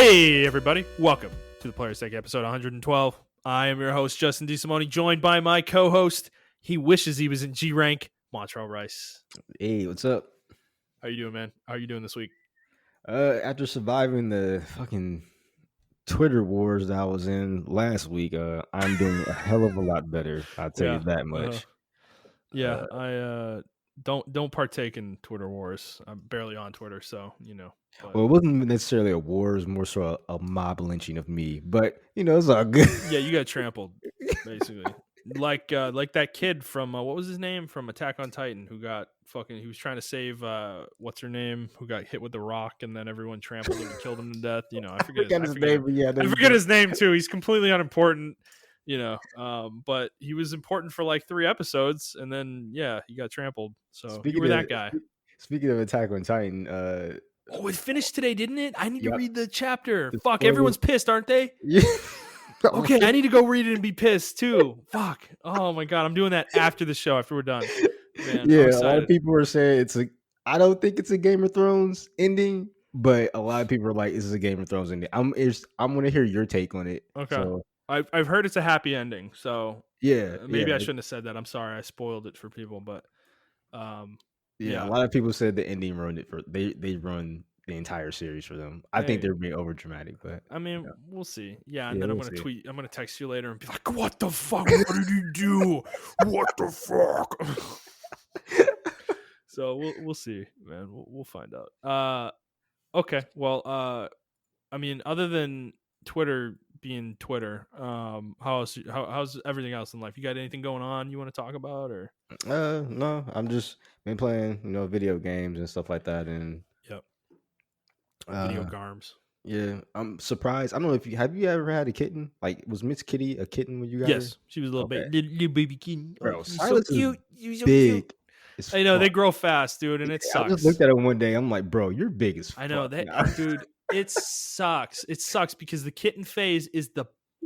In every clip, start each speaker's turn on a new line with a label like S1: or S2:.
S1: Hey, everybody. Welcome to the Player's Take episode 112. I am your host, Justin D. joined by my co-host. He wishes he was in G rank, Montrell Rice.
S2: Hey, what's up?
S1: How you doing, man? How are you doing this week?
S2: After surviving the fucking Twitter wars that I was in last week, I'm doing a hell of a lot better. I'll tell you that much.
S1: I don't partake in Twitter wars. I'm barely on Twitter, so you know. But...
S2: Well, it wasn't necessarily a war; it was more so a mob lynching of me. But you know, it's all good.
S1: Yeah, you got trampled, basically. Like that kid from what was his name from Attack on Titan who got fucking. He was trying to save what's her name who got hit with the rock and then everyone trampled him and killed him to death. You know, I forget his name. I forget his name too. He's completely unimportant. You know, but he was important for like 3 episodes and then he got trampled. So you were that guy.
S2: Speaking of Attack on Titan,
S1: oh, it finished today, didn't it? I need to read the chapter. Fuck, everyone's pissed, aren't they?
S2: Yeah.
S1: Okay, I need to go read it and be pissed too. Fuck. Oh my god, I'm doing that after the show, after we're done. Man,
S2: yeah, a lot of people are saying I don't think it's a Game of Thrones ending, but a lot of people are like, "This is a Game of Thrones ending." I'm going to hear your take on it.
S1: Okay.
S2: So.
S1: I've heard it's a happy ending, so maybe I shouldn't have said that. I'm sorry, I spoiled it for people, but
S2: a lot of people said the ending ruined it for they ruined the entire series for them. I think they're being over dramatic, but
S1: I mean, we'll see. Yeah, and then I'm gonna tweet. I'm gonna text you later and be like, "What the fuck? What did you do? What the fuck?" So we'll see, man. We'll find out. Okay. Well, I mean, other than Twitter being Twitter, how's everything else in life? You got anything going on you want to talk about, or?
S2: No, I'm just been playing, video games and stuff like that, and
S1: video games.
S2: Yeah, I'm surprised. I don't know if have you ever had a kitten? Like, was Miss Kitty a kitten when you got her?
S1: Yes, she was a little baby kitten.
S2: Bro, Silas so cute.
S1: You're so
S2: big.
S1: I know they grow fast, dude, and it sucks.
S2: I just looked at him one day. I'm like, bro, you're big as fuck.
S1: I know that, dude. It sucks. It sucks because the kitten phase is the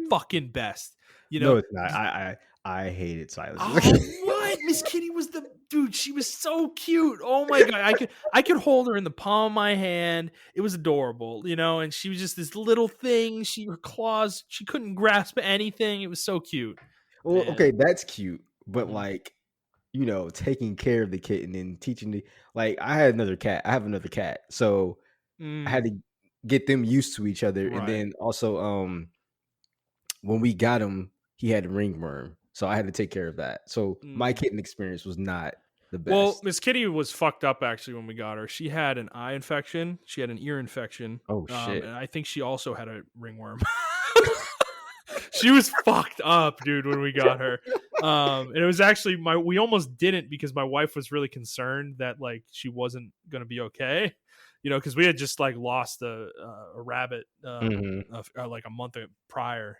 S1: fucking best. You know,
S2: no, it's not. I hated Silas.
S1: Oh, what? Miss Kitty was the dude. She was so cute. Oh my god, I could hold her in the palm of my hand. It was adorable, and she was just this little thing. Her claws. She couldn't grasp anything. It was so cute.
S2: Well, man. Okay, that's cute, but like, taking care of the kitten and teaching the I have another cat, so I had to get them used to each other, right. And then also, when we got him, he had a ringworm, so I had to take care of that. So my kitten experience was not the best.
S1: Well, Miss Kitty was fucked up actually when we got her. She had an eye infection. She had an ear infection.
S2: Oh shit!
S1: And I think she also had a ringworm. She was fucked up, dude, when we got her. And it was actually we almost didn't because my wife was really concerned that she wasn't going to be okay. Because we had just lost a rabbit like a month prior,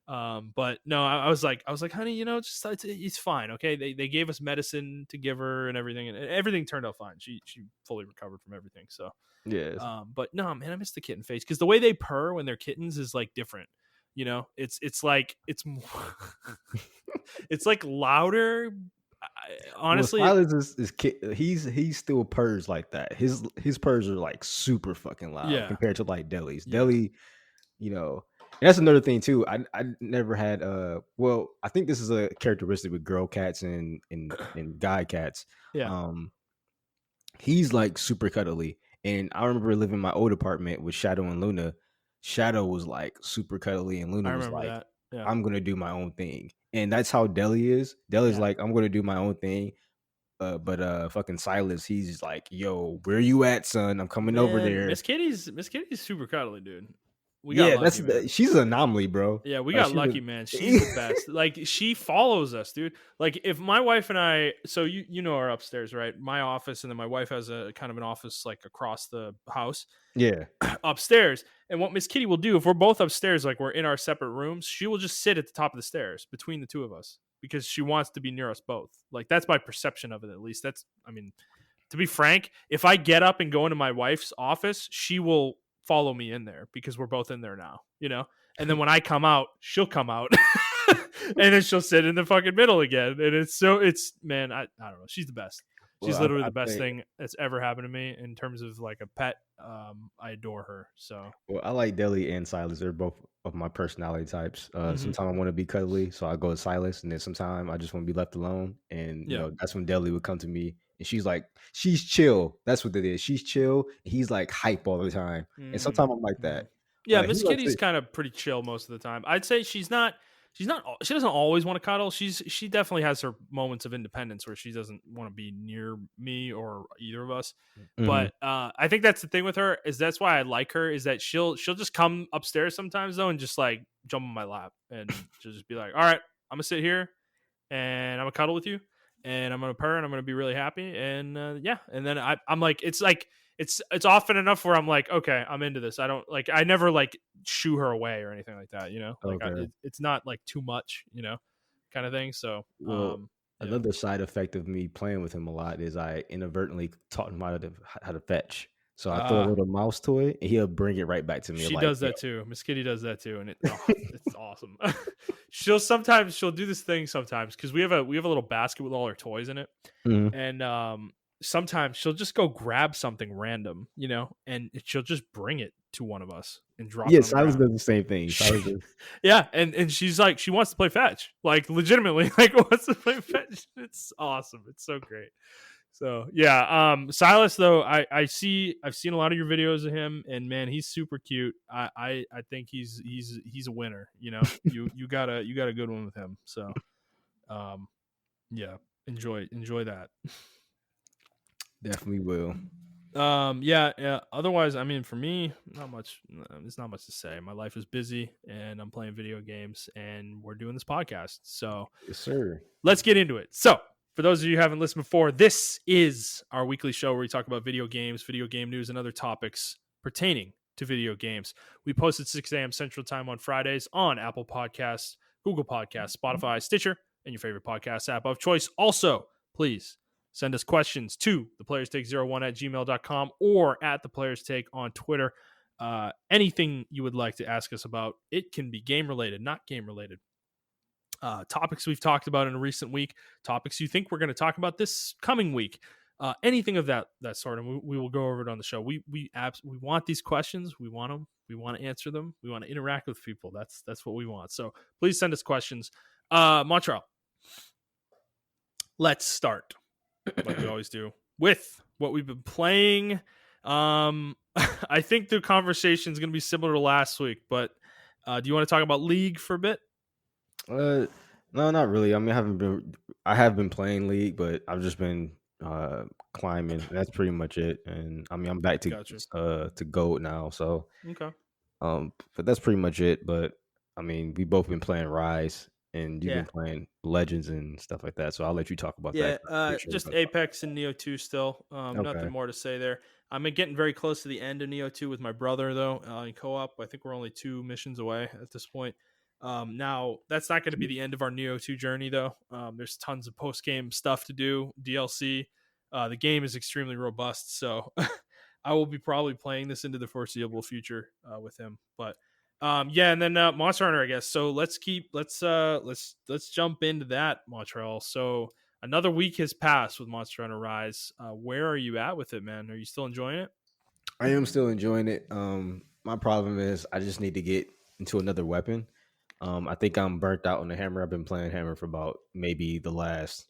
S1: but no, I was like, honey, just it's fine. Okay. They gave us medicine to give her and everything turned out fine. She fully recovered from everything. So
S2: yeah.
S1: But no, man, I miss the kitten face because the way they purr when they're kittens is different. It's like it's more it's louder. Honestly,
S2: well, Silas he still purrs like that. His purrs are super fucking loud compared to Deli's. Yeah. Deli, and that's another thing too. I never had well, I think this is a characteristic with girl cats and guy cats.
S1: Yeah.
S2: He's super cuddly, and I remember living in my old apartment with Shadow and Luna. Shadow was super cuddly, and Luna was like, yeah. I'm gonna do my own thing. And that's how Deli is. Deli's like, I'm gonna do my own thing. But fucking Silas, he's just like, yo, where you at, son? I'm coming over there.
S1: Miss Kitty's super cuddly, dude.
S2: She's an anomaly, bro.
S1: Yeah, we got lucky, man. She's the best. She follows us, dude. If my wife and I, so you know our upstairs, right? My office, and then my wife has a kind of an office across the house.
S2: Yeah.
S1: Upstairs. And what Miss Kitty will do, if we're both upstairs, we're in our separate rooms, she will just sit at the top of the stairs between the two of us because she wants to be near us both. That's my perception of it, at least. To be frank, if I get up and go into my wife's office, she will follow me in there because we're both in there now, and then when I come out, she'll come out and then she'll sit in the fucking middle again. And man, I don't know. She's the best. She's
S2: Well,
S1: literally
S2: I
S1: the best
S2: think
S1: thing that's ever happened to me in terms of like a pet. I adore her. So
S2: well, I like Deli and Silas. They're both of my personality types.
S1: hmm
S2: Sometimes I want to be cuddly, so I go with Silas, and then sometimes I just want to be left alone. And
S1: yeah.
S2: that's when Deli would come to me, and she's chill. That's what it is. She's chill. He's like hype all the time, and
S1: Mm-hmm.
S2: sometimes I'm like
S1: Mm-hmm.
S2: that.
S1: Yeah,
S2: He
S1: Miss
S2: likes
S1: Kitty's
S2: it.
S1: kind of pretty chill most of the time. I'd say she doesn't always want to cuddle. She definitely has her moments of independence where she doesn't want to be near me or either of us.
S2: Mhm.
S1: But I think that's the thing with her is that's why I like her is that she'll just come upstairs sometimes though and just like jump on my lap and she'll just be like, "All right, I'm gonna sit here and I'm gonna cuddle with you, and I'm gonna purr, and I'm gonna be really happy, and yeah." And then I'm like, it's often enough where I'm like, okay, I'm into this. I don't like, I never like shoo her away or anything like that, Like
S2: Okay.
S1: it's not like too much, kind of thing. So,
S2: Well,
S1: yeah.
S2: another side effect of me playing with him a lot is I inadvertently taught him how to fetch. So I throw a
S1: Uh,
S2: little mouse toy, and he'll bring it right back to me.
S1: she
S2: Like,
S1: does that too. Miss Kitty does that too, and it's awesome. She'll do this thing sometimes because we have a little basket with all her toys in it,
S2: mhm.
S1: and sometimes she'll just go grab something random, and she'll just bring it to one of us and drop it on
S2: Yes,
S1: the
S2: Silas
S1: ground.
S2: does the same thing. Silas does.
S1: Yeah, and she's like she wants to play fetch, like legitimately, like wants to play fetch. It's awesome. It's so great. So yeah, Silas though, I've seen a lot of your videos of him, and man, he's super cute. I think he's a winner. You got a good one with him. So um, yeah, enjoy that.
S2: Definitely will.
S1: Yeah. Otherwise, I mean, for me, not much. There's not much to say. My life is busy, and I'm playing video games, and we're doing this podcast. So
S2: Yes, sir.
S1: let's get into it. So, for those of you who haven't listened before, this is our weekly show where we talk about video games, video game news, and other topics pertaining to video games. We post at 6 a.m. Central Time on Fridays on Apple Podcasts, Google Podcasts, Spotify, Stitcher, and your favorite podcast app of choice. Also, please send us questions to theplayerstake01@gmail.com or at theplayerstake on Twitter. Anything you would like to ask us about, it can be game related, not game related. Topics we've talked about in a recent week, topics you think we're going to talk about this coming week, anything of that sort, and we will go over it on the show. We want these questions. We want them. We want to answer them. We want to interact with people. That's what we want. So please send us questions. Montreal, let's start like we always do with what we've been playing. I think the conversation is going to be similar to last week, but do you want to talk about League for a bit?
S2: No, not really. I mean, I have been playing League, but I've just been climbing. That's pretty much it. And I mean, I'm back
S1: Gotcha.
S2: to gold now. So,
S1: Okay.
S2: but that's pretty much it. But I mean, we both been playing Rise, and you've
S1: Yeah.
S2: been playing Legends and stuff like that. So I'll let you talk about that.
S1: Yeah,
S2: 'Cause I'm pretty sure
S1: just
S2: about
S1: Apex and Neo 2 still. Nothing
S2: okay.
S1: more to say there. I'm getting very close to the end of Neo 2 with my brother, though, in co op. I think we're only 2 missions away at this point. Now, that's not going to be the end of our Neo 2 journey, though. There's tons of post game stuff to do, DLC. The game is extremely robust, so I will be probably playing this into the foreseeable future with him. But yeah, and then Monster Hunter, I guess. So let's jump into that, Montreal. So another week has passed with Monster Hunter Rise. Where are you at with it, man? Are you still enjoying it?
S2: I am still enjoying it. My problem is I just need to get into another weapon. I think I'm burnt out on the hammer. I've been playing hammer for about maybe the last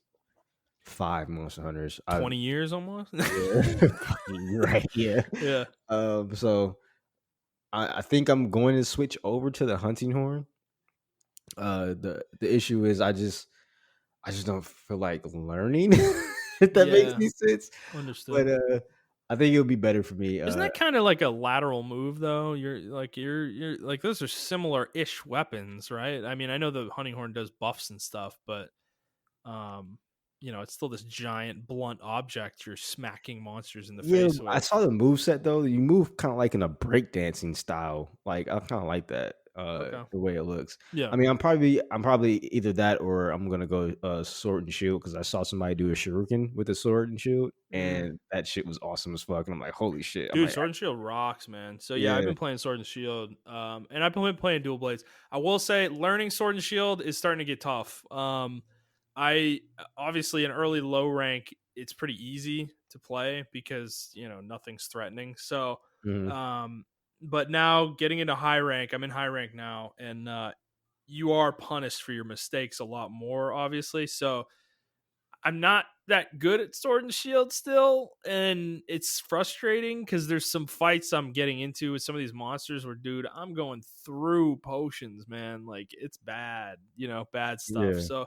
S2: 5 Monster Hunters.
S1: 20 years almost.
S2: Yeah, you're right. Yeah.
S1: Yeah.
S2: So I think I'm going to switch over to the hunting horn. The issue is I just don't feel like learning. If that makes
S1: Yeah.
S2: any sense,
S1: Understood.
S2: but I think it'll be better for me.
S1: Isn't that kind of like a lateral move though? You're like those are similar-ish weapons, right? I mean, I know the hunting horn does buffs and stuff, but um, it's still this giant blunt object you're smacking monsters in the
S2: Yeah,
S1: face
S2: I
S1: with.
S2: saw the move set though. You move kind of like in a breakdancing style. Like I kind of like that.
S1: Okay.
S2: The way it looks.
S1: Yeah.
S2: I mean, I'm probably either that or I'm gonna go sword and shield because I saw somebody do a shuriken with a sword and shield,
S1: Mm.
S2: and that shit was awesome as fuck. And I'm like, holy shit! I'm
S1: Dude,
S2: like,
S1: Sword and Shield rocks, man. So yeah, I've
S2: yeah,
S1: been playing Sword and Shield, and I've been playing Dual Blades. I will say, learning Sword and Shield is starting to get tough. I obviously an early low rank it's pretty easy to play because nothing's threatening. So,
S2: Mhm.
S1: um, but now getting into high rank, I'm in high rank now, and you are punished for your mistakes a lot more, obviously. So I'm not that good at Sword and Shield still, and it's frustrating because there's some fights I'm getting into with some of these monsters where, dude, I'm going through potions, man. Like it's bad, bad stuff.
S2: Yeah.
S1: So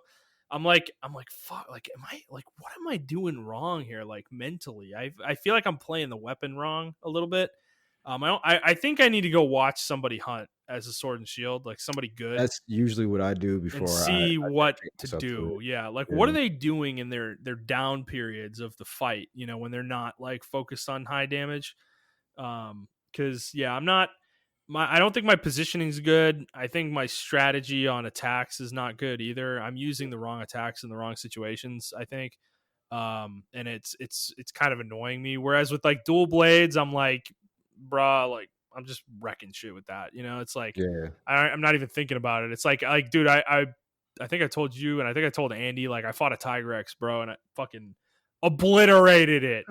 S1: I'm like, fuck, like, am I like, what am I doing wrong here? Like mentally, I feel like I'm playing the weapon wrong a little bit. I think I need to go watch somebody hunt as a Sword and Shield, like somebody good,
S2: That's usually what I do
S1: and
S2: before I
S1: see what
S2: dedicate
S1: to
S2: myself to it.
S1: do. Yeah, like what are
S2: Yeah.
S1: they doing in their down periods of the fight? When they're not like focused on high damage. Because yeah, I don't think my positioning is good. I think my strategy on attacks is not good either. I'm using the wrong attacks in the wrong situations, I think. And it's kind of annoying me. Whereas with like dual blades, I'm like, bruh, like I'm just wrecking shit with that. It's like
S2: Yeah.
S1: I'm not even thinking about it. It's like dude, I think I told you, and I think I told Andy, like I fought a Tigrex, bro, and I fucking obliterated it.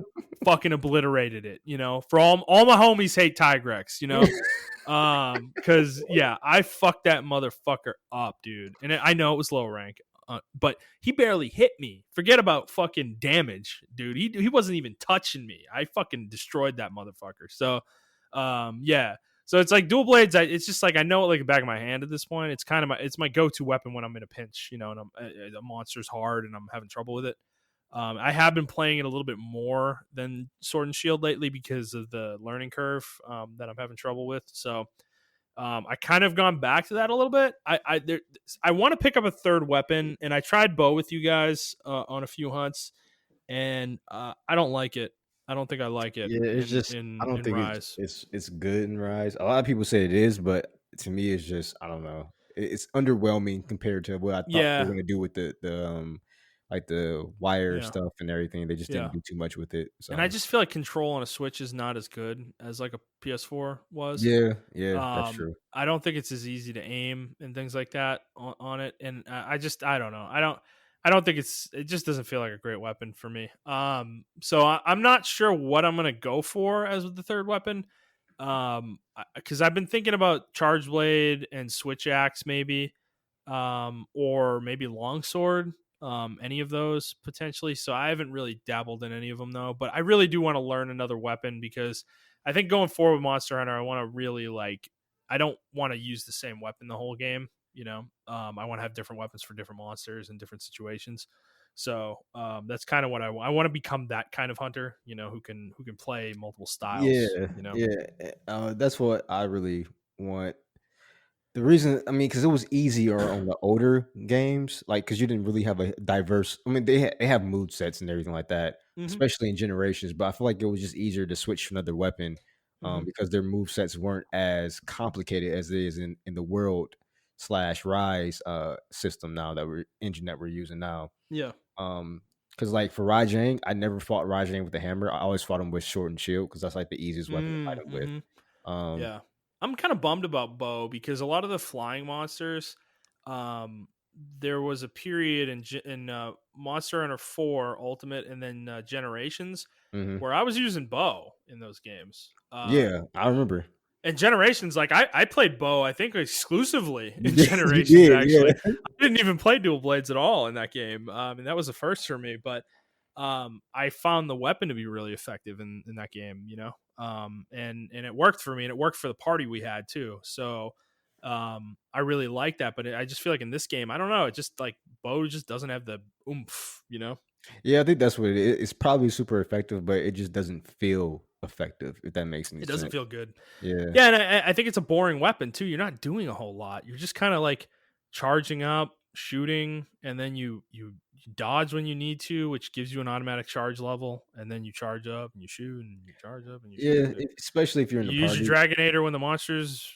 S1: Fucking obliterated it. For all my homies hate Tigrex. Because yeah, I fucked that motherfucker up, dude. And I know it was low rank, but he barely hit me. Forget about fucking damage, dude. He wasn't even touching me. I fucking destroyed that motherfucker. So, yeah. So it's like dual blades. It's just like I know it like the back of my hand at this point. It's kind of my go-to weapon when I'm in a pinch, and the monster's hard and I'm having trouble with it. I have been playing it a little bit more than Sword and Shield lately because of the learning curve that I'm having trouble with. So I kind of gone back to that a little bit. I want to pick up a third weapon, and I tried bow with you guys on a few hunts, and I don't like it. I don't think I like it
S2: Yeah, it's
S1: in
S2: just I
S1: in
S2: don't
S1: in
S2: think
S1: Rise.
S2: it's good in Rise. A lot of people say it is, but to me, it's just I don't know. It's underwhelming compared to what I thought they were
S1: Yeah,
S2: gonna do with the like the wire
S1: yeah,
S2: stuff and everything. They just didn't
S1: yeah.
S2: do too much with it.
S1: And I
S2: So
S1: just feel like control on a Switch is not as good as like a PS4 was.
S2: yeah, yeah, that's true.
S1: I don't think it's as easy to aim and things like that on it, and I don't know. I don't think it just doesn't feel like a great weapon for me. So I'm not sure what I'm gonna go for as with the third weapon. Because I've been thinking about Charge Blade and Switch Axe maybe, or maybe Longsword, any of those potentially. So I haven't really dabbled in any of them though, but I really do want to learn another weapon because I think going forward with Monster Hunter, I want to really I don't want to use the same weapon the whole game. I want to have different weapons for different monsters and different situations. So that's kind of what I want. I want to become that kind of hunter, who can play multiple styles.
S2: Yeah, yeah. That's what I really want. The reason, I mean, because it was easier on the older games, like because you didn't really have a diverse. I mean, they have mood sets and everything like that,
S1: Hmm.
S2: especially in Generations. But I feel like it was just easier to switch to another weapon,
S1: Hmm.
S2: because their move sets weren't as complicated as it is in the World slash Rise system now that we're engine that we're using now.
S1: Yeah.
S2: Because like for Rajang, I never fought Rajang with a hammer. I always fought him with sword and shield because that's like the easiest weapon to fight him with.
S1: Mm-hmm.
S2: Um,
S1: Yeah. I'm kind of bummed about Bo because a lot of the flying monsters, um, there was a period in Monster Hunter 4 Ultimate and then Generations
S2: mhm.
S1: where I was using Bo in those games.
S2: Yeah, I remember.
S1: And Generations, like I played Bo, I think exclusively
S2: You
S1: in
S2: did, you
S1: Generations.
S2: did,
S1: Actually,
S2: yeah.
S1: I didn't even play dual blades at all in that game, and that was the first for me. But I found the weapon to be really effective in that game, and it worked for me, and it worked for the party we had too. So I really like that, but I just feel like in this game, I don't know, it just like Bo just doesn't have the oomph.
S2: Yeah, I think that's what it is. It's probably super effective, but it just doesn't feel effective, if that makes any
S1: It doesn't
S2: sense.
S1: feel good.
S2: Yeah.
S1: Yeah, and I think it's a boring weapon too. You're not doing a whole lot. You're just kind of like charging up, shooting, and then you dodge when you need to, which gives you an automatic charge level, and then you charge up and you shoot and you charge up and you shoot.
S2: Yeah, especially if you're in the
S1: You use your
S2: party.
S1: Dragonator when the monster's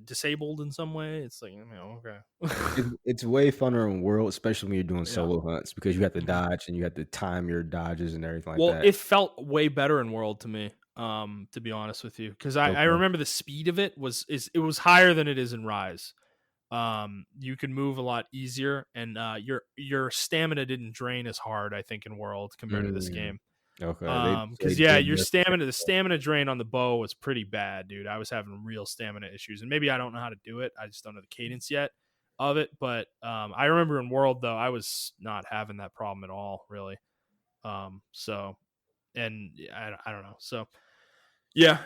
S1: disabled in some way. It's like, okay.
S2: It's way funner in World, especially when you're doing
S1: Yeah.
S2: solo hunts because you have to
S1: Mhm.
S2: dodge and you have to time your dodges and everything like
S1: Well,
S2: that.
S1: it felt way better in World to me, to be honest with you, because I
S2: Okay.
S1: remember the speed of it was higher than it is in Rise. you can move a lot easier, and your stamina didn't drain as hard, I think, in World compared to this
S2: Mm,
S1: game.
S2: okay. They
S1: Because yeah,
S2: did
S1: your
S2: nerf
S1: stamina, the stamina drain on the bow was pretty bad, dude. I was having real stamina issues, and maybe I don't know how to do it. I just don't know the cadence yet of it. But I remember in World though, I was not having that problem at all, really. So, and I don't know. So yeah,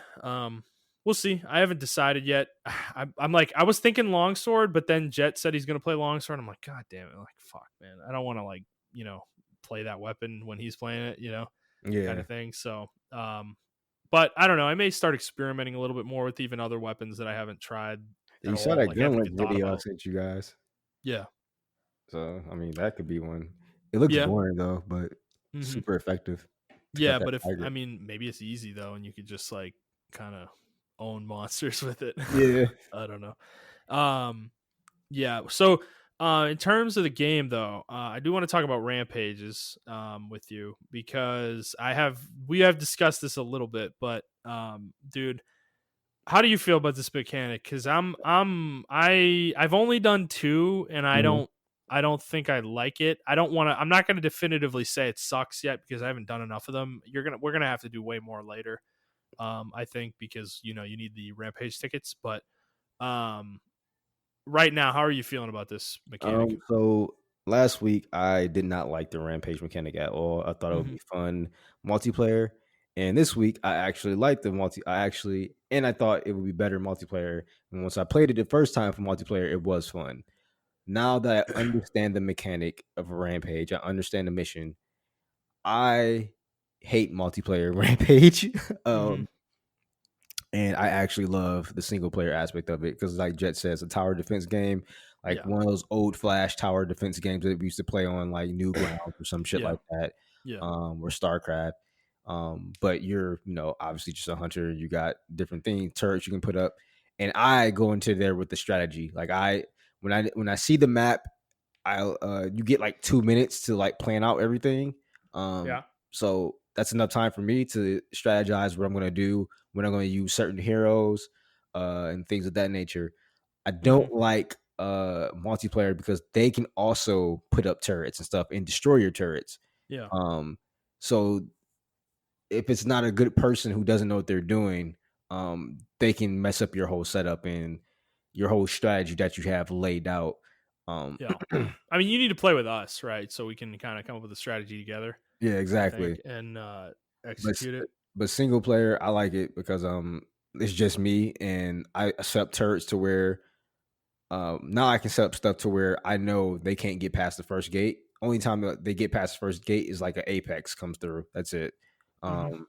S1: we'll see. I haven't decided yet. I'm like, I was thinking longsword, but then Jet said he's gonna play longsword. I'm like, God damn it! Like, fuck, man. I don't want to like, play that weapon when he's playing it, kind
S2: Yeah.
S1: of thing. So, but I don't know. I may start experimenting a little bit more with even other weapons that I haven't tried at
S2: You saw
S1: all.
S2: that
S1: Like, I haven't
S2: gunlink
S1: even thought
S2: video I
S1: about.
S2: sent you guys.
S1: Yeah,
S2: So, I mean, that could be one. It looks
S1: yeah,
S2: boring though, but
S1: hmm
S2: super effective to cut
S1: yeah.
S2: that
S1: But if I
S2: target.
S1: mean, maybe it's easy though, and you could just like kind of own monsters with it.
S2: Yeah.
S1: I don't know. Um, Yeah. So, in terms of the game, though, I do want to talk about rampages with you because we have discussed this a little bit, but dude, how do you feel about this mechanic? Because I've only done two, and
S2: Mhm.
S1: I don't think I like it. I don't want to. I'm not going to definitively say it sucks yet because I haven't done enough of them. We're gonna have to do way more later. I think because you need the rampage tickets, but um right now, how are you feeling about this mechanic?
S2: So last week I did not like the rampage mechanic at all. I thought it would
S1: Hmm.
S2: be fun multiplayer. And this week I actually liked and I thought it would be better multiplayer. And once I played it the first time for multiplayer, it was fun. Now that I understand the mechanic of a rampage, I understand the mission. I hate multiplayer rampage.
S1: Hmm.
S2: um and I actually love the single player aspect of it because, like Jet says, a tower defense game, like
S1: Yeah.
S2: one of those old Flash tower defense games that we used to play on like Newgrounds or some shit
S1: Yeah.
S2: like that,
S1: Yeah.
S2: or StarCraft. But you're, obviously just a hunter. You got different things, turrets you can put up, and I go into there with the strategy. Like when I see the map, you get like 2 minutes to like plan out everything. Um,
S1: Yeah.
S2: so that's enough time for me to strategize what I'm gonna do, when I'm gonna use certain heroes, and things of that nature. I
S1: Hmm.
S2: don't like multiplayer because they can also put up turrets and stuff and destroy your turrets.
S1: Yeah.
S2: Um, so if it's not a good person who doesn't know what they're doing, they can mess up your whole setup and your whole strategy that you have laid out. Um,
S1: Yeah. I mean, you need to play with us, right? So we can kind of come up with a strategy together,
S2: yeah,
S1: I think,
S2: exactly.
S1: and
S2: But s-
S1: execute it.
S2: but single player, I like it because it's just me and I set up turrets to where now I can set up stuff to where I know they can't get past the first gate. Only time that they get past the first gate is like an apex comes through. That's it.
S1: Hmm.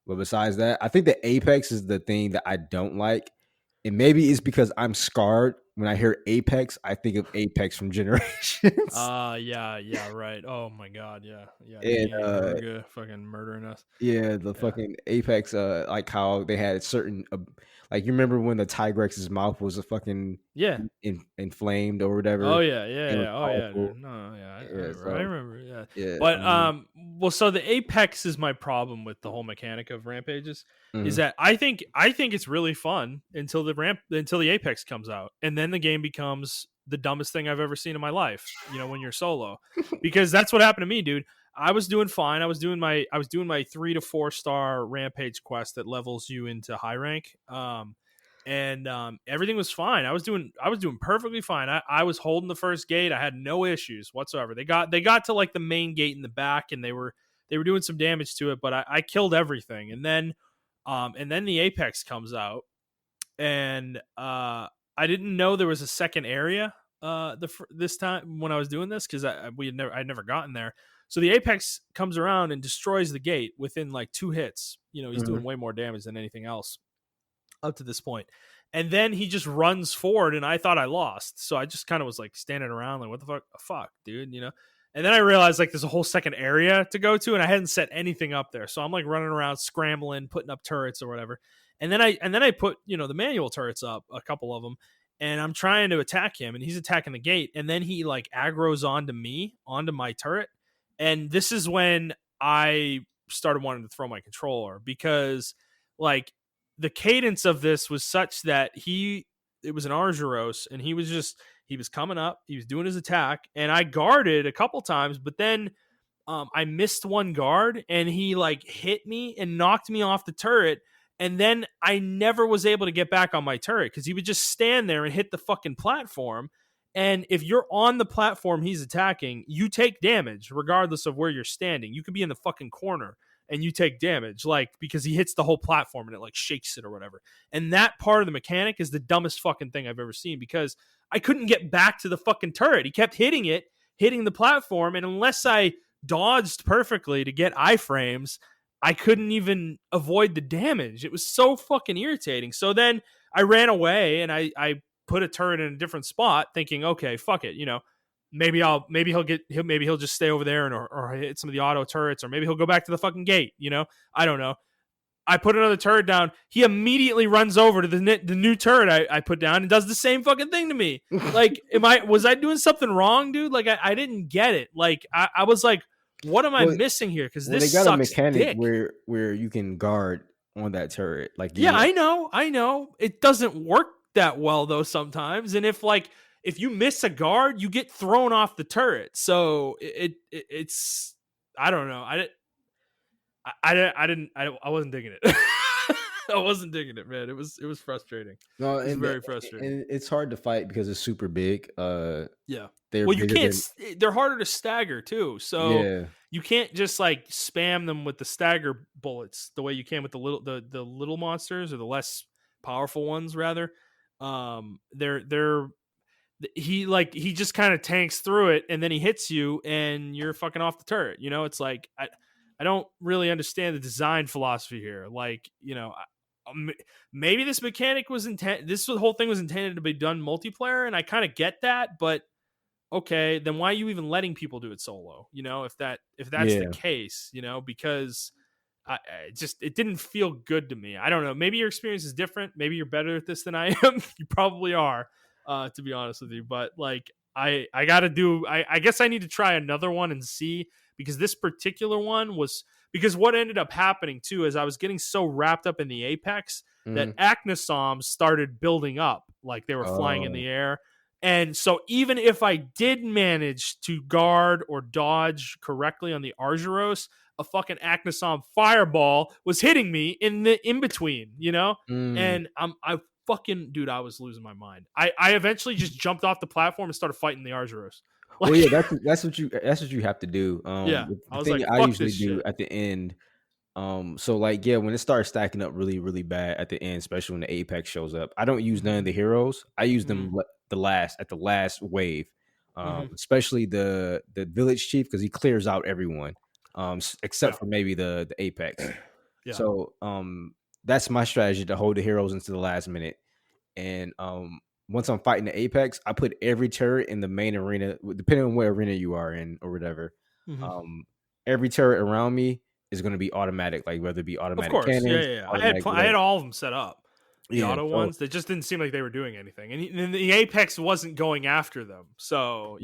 S2: But besides that, I think the apex is the thing that I don't like. And maybe it's because I'm scarred. When I hear apex, I think of Apex from Generations.
S1: Yeah, yeah, right. Oh my God, yeah, yeah.
S2: And
S1: Me and Ruga fucking murdering us.
S2: yeah, the
S1: Yeah.
S2: fucking Apex, like how they had certain, like you remember when the Tigrex's mouth was a fucking
S1: Yeah.
S2: inflamed or
S1: Oh
S2: whatever.
S1: yeah,
S2: It
S1: yeah,
S2: was
S1: yeah. Oh yeah,
S2: powerful.
S1: dude. No, yeah, I
S2: Yeah,
S1: remember. I
S2: so
S1: remember. Yeah,
S2: yeah,
S1: but well, so the apex is my problem with the whole mechanic of rampages. Is
S2: mhm.
S1: that I think it's really fun until the apex comes out, and then the game becomes the dumbest thing I've ever seen in my life. When you're solo, because that's what happened to me, dude. I was doing fine. I was doing my 3 to 4 star rampage quest that levels you into high rank. And everything was fine. I was doing perfectly fine. I was holding the first gate. I had no issues whatsoever. They got to like the main gate in the back, and they were doing some damage to it, but I killed everything. And then the apex comes out, and I didn't know there was a second area this time when I was doing this because I'd never gotten there. So the apex comes around and destroys the gate within like 2 hits. He's doing
S2: Mhm.
S1: way more damage than anything else up to this point. And then he just runs forward, and I thought I lost. So I just kind of was like standing around, like, what the fuck, dude, And then I realized like there's a whole second area to go to, and I hadn't set anything up there. So I'm like running around, scrambling, putting up turrets or whatever. And then I put the manual turrets up, a couple of them, and I'm trying to attack him, and he's attacking the gate, and then he like aggroes onto my turret, and this is when I started wanting to throw my controller because like the cadence of this was such that it was an Argyros, and he was coming up, he was doing his attack, and I guarded a couple times, but then I missed one guard, and he like hit me and knocked me off the turret. And then I never was able to get back on my turret because he would just stand there and hit the fucking platform. And if you're on the platform he's attacking, you take damage regardless of where you're standing. You could be in the fucking corner and you take damage, like, because he hits the whole platform and it like shakes it or whatever. And that part of the mechanic is the dumbest fucking thing I've ever seen, because I couldn't get back to the fucking turret. He kept hitting the platform. And unless I dodged perfectly to get iframes, I couldn't even avoid the damage. It was so fucking irritating. So then I ran away and I put a turret in a different spot, thinking, okay, fuck it, maybe he'll just stay over there and or hit some of the auto turrets, or maybe he'll go back to the fucking gate. I don't know. I put another turret down. He immediately runs over to the new turret I put down and does the same fucking thing to me. Like, was I doing something wrong, dude? Like, I didn't get it. Like, I was like, what am I missing here? Because this
S2: they got
S1: sucks
S2: a mechanic
S1: dick.
S2: where you can guard on that turret. Like,
S1: yeah, I know. It doesn't work that well though sometimes. And if you miss a guard, you get thrown off the turret. So it's I don't know. I wasn't digging it. I wasn't digging it, man. It was frustrating.
S2: No,
S1: It was very frustrating.
S2: And it's hard to fight because it's super big.
S1: Yeah.
S2: They're
S1: Well, you
S2: bigger
S1: can't. They're harder to stagger too, so
S2: Yeah.
S1: you can't just like spam them with the stagger bullets the way you can with the little monsters, or the less powerful ones rather. He just kind of tanks through it, and then he hits you, and you're fucking off the turret. It's like I don't really understand the design philosophy here. Like, maybe this mechanic was this whole thing was intended to be done multiplayer, and I kind of get that, but okay, then why are you even letting people do it solo? If that's the case, because it didn't feel good to me. I don't know. Maybe your experience is different. Maybe you're better at this than I am. You probably are, to be honest with you. But like, I guess I need to try another one and see, because this particular one was, because what ended up happening too is I was getting so wrapped up in the Apex that Acnosoms started building up, like they were flying in the air. And so even if I did manage to guard or dodge correctly on the Argyros, a fucking Acnosom fireball was hitting me in between, and I fucking, dude, I was losing my mind. I eventually just jumped off the platform and started fighting the Argyros.
S2: Like, well, yeah, that's what you have to do.
S1: Yeah,
S2: the thing I usually do at the end. So like, yeah, when it starts stacking up really, really bad at the end, especially when the Apex shows up, I don't use none of the heroes. I use them the last wave, especially the village chief, because he clears out everyone, except for maybe the Apex. Yeah. So that's my strategy, to hold the heroes into the last minute. And once I'm fighting the Apex, I put every turret in the main arena, depending on what arena you are in or whatever. Every turret around me is going to be automatic, like whether it be automatic cannons.
S1: Yeah. I had all of them set up. The auto ones, they just didn't seem like they were doing anything, and the Apex wasn't going after them. So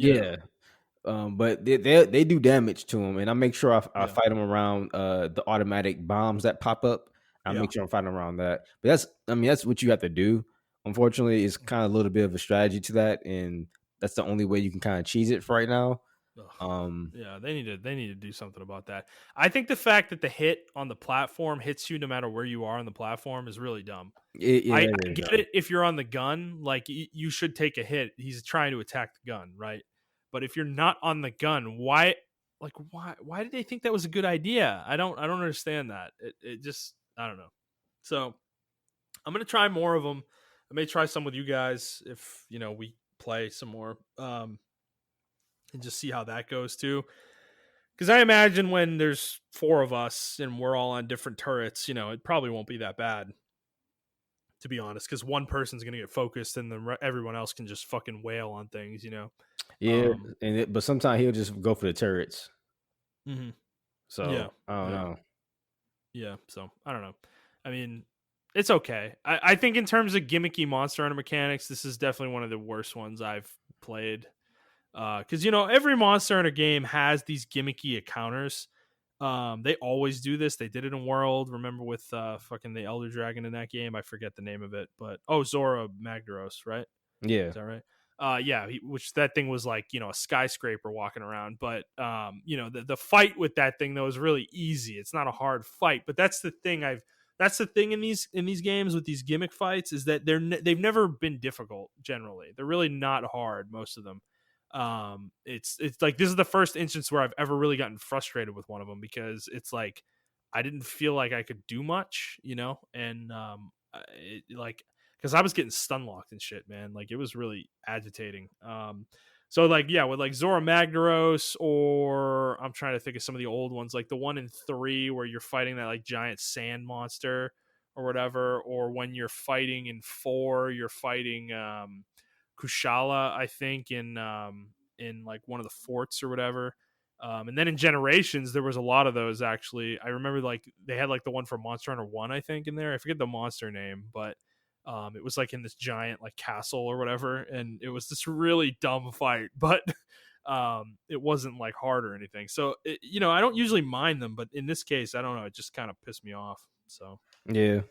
S2: but they do damage to them, and I make sure I fight them around the automatic bombs that pop up. I make sure I'm fighting around that. But that's what you have to do. Unfortunately, it's kind of a little bit of a strategy to that, and that's the only way you can kind of cheese it for right now.
S1: They need to do something about that. I think the fact that the hit on the platform hits you no matter where you are on the platform is really dumb. I get it if you're on the gun, like you should take a hit. He's trying to attack the gun, right? But if you're not on the gun, why did they think that was a good idea? I don't understand that. It just, I don't know. So I'm gonna try more of them. I may try some with you guys if we play some more. And just see how that goes too. Because I imagine when there's 4 of us and we're all on different turrets, it probably won't be that bad, to be honest. Because one person's going to get focused and then everyone else can just fucking wail on things,
S2: Yeah, but sometimes he'll just go for the turrets. So, I don't know.
S1: Yeah, so, I don't know. I mean, it's okay. I think in terms of gimmicky Monster Hunter mechanics, this is definitely one of the worst ones I've played. Because every Monster Hunter game has these gimmicky encounters, They always do this. They did it in World. Remember with fucking the Elder Dragon in that game? I forget the name of it, but Zora Magdaros, right?
S2: Yeah.
S1: Is that right? Yeah, which that thing was like, a skyscraper walking around. But the fight with that thing though is really easy. It's not a hard fight, but that's the thing in these games with these gimmick fights is that they've never been difficult. Generally, they're really not hard. Most of them. It's like this is the first instance where I've ever really gotten frustrated with one of them because it's like I didn't feel like I could do much, and like because I was getting stun locked and shit, man. Like it was really agitating. So like yeah, with like Zora Magdaros, or I'm trying to think of some of the old ones, like the one in 3 where you're fighting that like giant sand monster or whatever, or when you're fighting in 4, you're fighting Kushala, I think, in like one of the forts or whatever. And then in Generations, there was a lot of those actually. I remember like they had like the one for Monster Hunter 1, I think, in there. I forget the monster name, but it was like in this giant like castle or whatever, and it was this really dumb fight, but it wasn't like hard or anything. So I don't usually mind them, but in this case, I don't know, it just kind of pissed me off. So
S2: Yeah.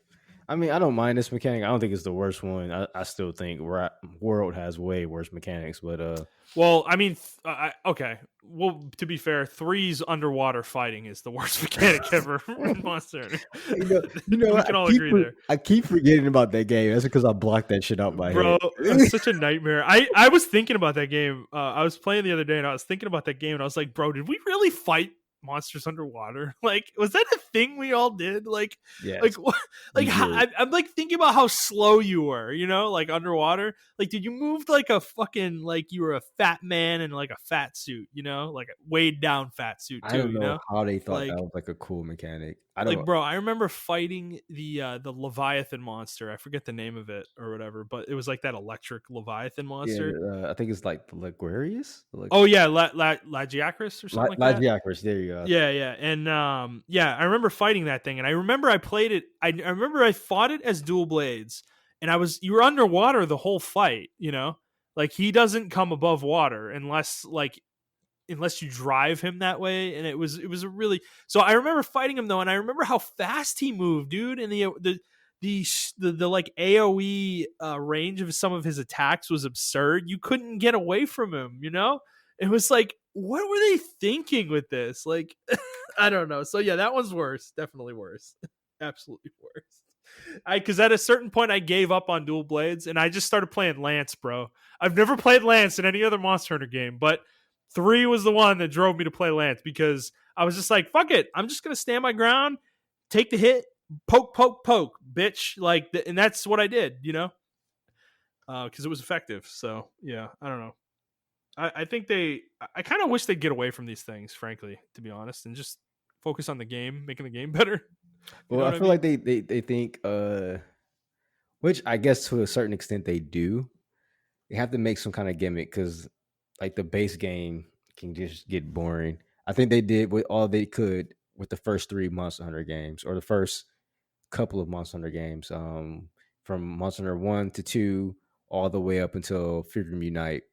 S2: I mean, I don't mind this mechanic. I don't think it's the worst one. I still think World has way worse mechanics, but
S1: well, I mean, okay. Well, to be fair, 3's underwater fighting is the worst mechanic ever in Monster Hunter. We can all agree there.
S2: I keep forgetting about that game. That's because I blocked that shit out my
S1: Bro,
S2: head.
S1: it's such a nightmare. I was thinking about that game. I was playing the other day, and I was thinking about that game, and I was like, bro, did we really fight monsters underwater? Like, was that a thing we all did? Like,
S2: Yes,
S1: I'm like thinking about how slow you were, like underwater. Like, did you move like a fucking like you were a fat man in like a fat suit, like a weighed down fat suit too?
S2: I don't know how they thought
S1: like,
S2: that was like a cool mechanic.
S1: bro, I remember fighting the Leviathan monster. I forget the name of it or whatever, but it was like that electric Leviathan monster.
S2: Yeah, I think it's like the Laguarius.
S1: Oh yeah, Lagiacrus or something like that.
S2: Lagiacrus, there you go.
S1: Yeah, and I remember fighting that thing, and I remember I played it. I remember I fought it as dual blades, and you were underwater the whole fight. Like he doesn't come above water unless you drive him that way, and it was a really. So I remember fighting him though, and I remember how fast he moved, dude, and the like AoE range of some of his attacks was absurd. You couldn't get away from him, It was like, what were they thinking with this? Like, I don't know. So yeah, that one's worse. Definitely worse. Absolutely worse. Because at a certain point I gave up on dual blades and I just started playing Lance, bro. I've never played Lance in any other Monster Hunter game, but 3 was the one that drove me to play Lance because I was just like, fuck it. I'm just going to stand my ground, take the hit, poke, bitch. Like, and that's what I did, because it was effective. So yeah, I don't know. I think I kind of wish they'd get away from these things, frankly, to be honest, and just focus on the game, making the game better.
S2: Well, I feel like they think, which I guess to a certain extent they do. They have to make some kind of gimmick because like the base game can just get boring. I think they did with all they could with the first 3 Monster Hunter games or the first couple of Monster Hunter games, from Monster Hunter 1 to 2 all the way up until Freedom Unite.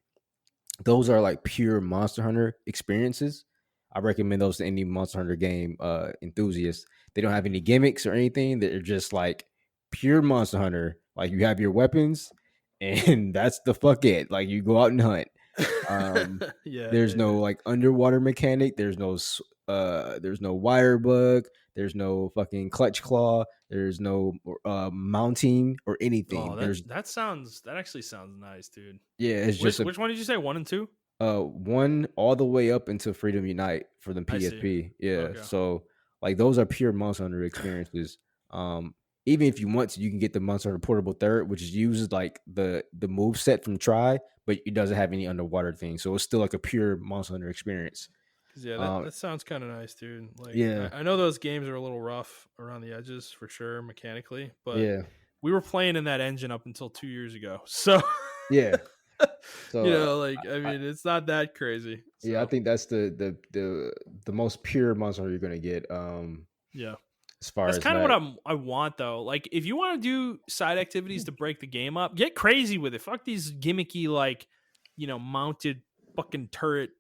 S2: Those are like pure Monster Hunter experiences. I recommend those to any Monster Hunter game enthusiast. They don't have any gimmicks or anything. They're just like pure Monster Hunter. Like you have your weapons, and that's the fuck it. Like you go out and hunt. There's no like underwater mechanic. There's no wire bug. There's no fucking clutch claw. There's no mounting or anything.
S1: Oh, that actually sounds nice, dude.
S2: Yeah, it's
S1: which one did you say? 1 and 2?
S2: 1 all the way up into Freedom Unite for the PSP. Yeah, okay. So like those are pure Monster Hunter experiences. Even if you want to, you can get the Monster Hunter Portable Third, which uses like the move set from Tri, but it doesn't have any underwater thing. So it's still like a pure Monster Hunter experience.
S1: Yeah, that sounds kind of nice, dude. Like,
S2: yeah,
S1: I know those games are a little rough around the edges for sure, mechanically, but
S2: yeah,
S1: we were playing in that engine up until 2 years ago. So
S2: yeah, so
S1: I mean, it's not that crazy. So.
S2: Yeah, I think that's the most pure Monster Hunter you're gonna get.
S1: Yeah.
S2: As far
S1: that's
S2: as
S1: kind of what I want though. Like if you want to do side activities to break the game up, get crazy with it. Fuck these gimmicky like, mounted fucking turret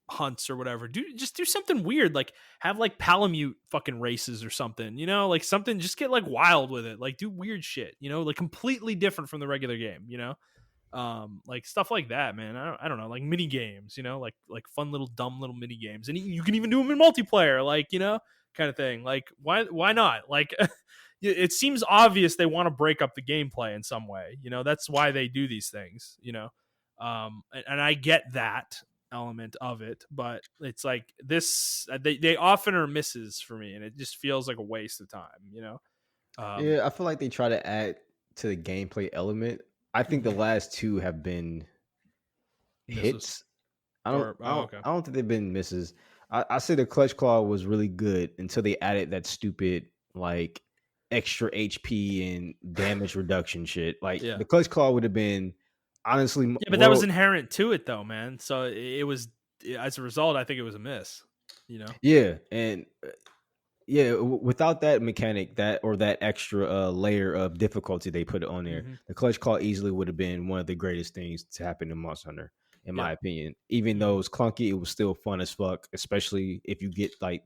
S1: hunts or whatever. Just do something weird, like have like Palamute fucking races or something, like something. Just get like wild with it, like do weird shit, like completely different from the regular game, like stuff like that, man. I don't know, like mini games, like fun little dumb little mini games, and you can even do them in multiplayer, like kind of thing. Like why not? Like it seems obvious they want to break up the gameplay in some way. That's why they do these things. And I get that element of it, but it's like this. They often are misses for me, and it just feels like a waste of time.
S2: Yeah, I feel like they try to add to the gameplay element. I think the
S1: Mhm.
S2: last two have been
S1: Misses
S2: hits. I don't,
S1: or
S2: I don't,
S1: okay.
S2: I don't think they've been misses. I say the clutch claw was really good until they added that stupid like extra HP and damage reduction shit. Like
S1: Yeah.
S2: the clutch claw would have been honestly
S1: Yeah, but that was inherent to it, though, man. So it was, as a result, I think it was a miss.
S2: Yeah, and yeah, without that mechanic, that extra layer of difficulty they put on there,
S1: Mm-hmm.
S2: the clutch claw easily would have been one of the greatest things to happen in Monster Hunter, in
S1: Yeah.
S2: my opinion. Even though it was clunky, it was still fun as fuck, especially if you get like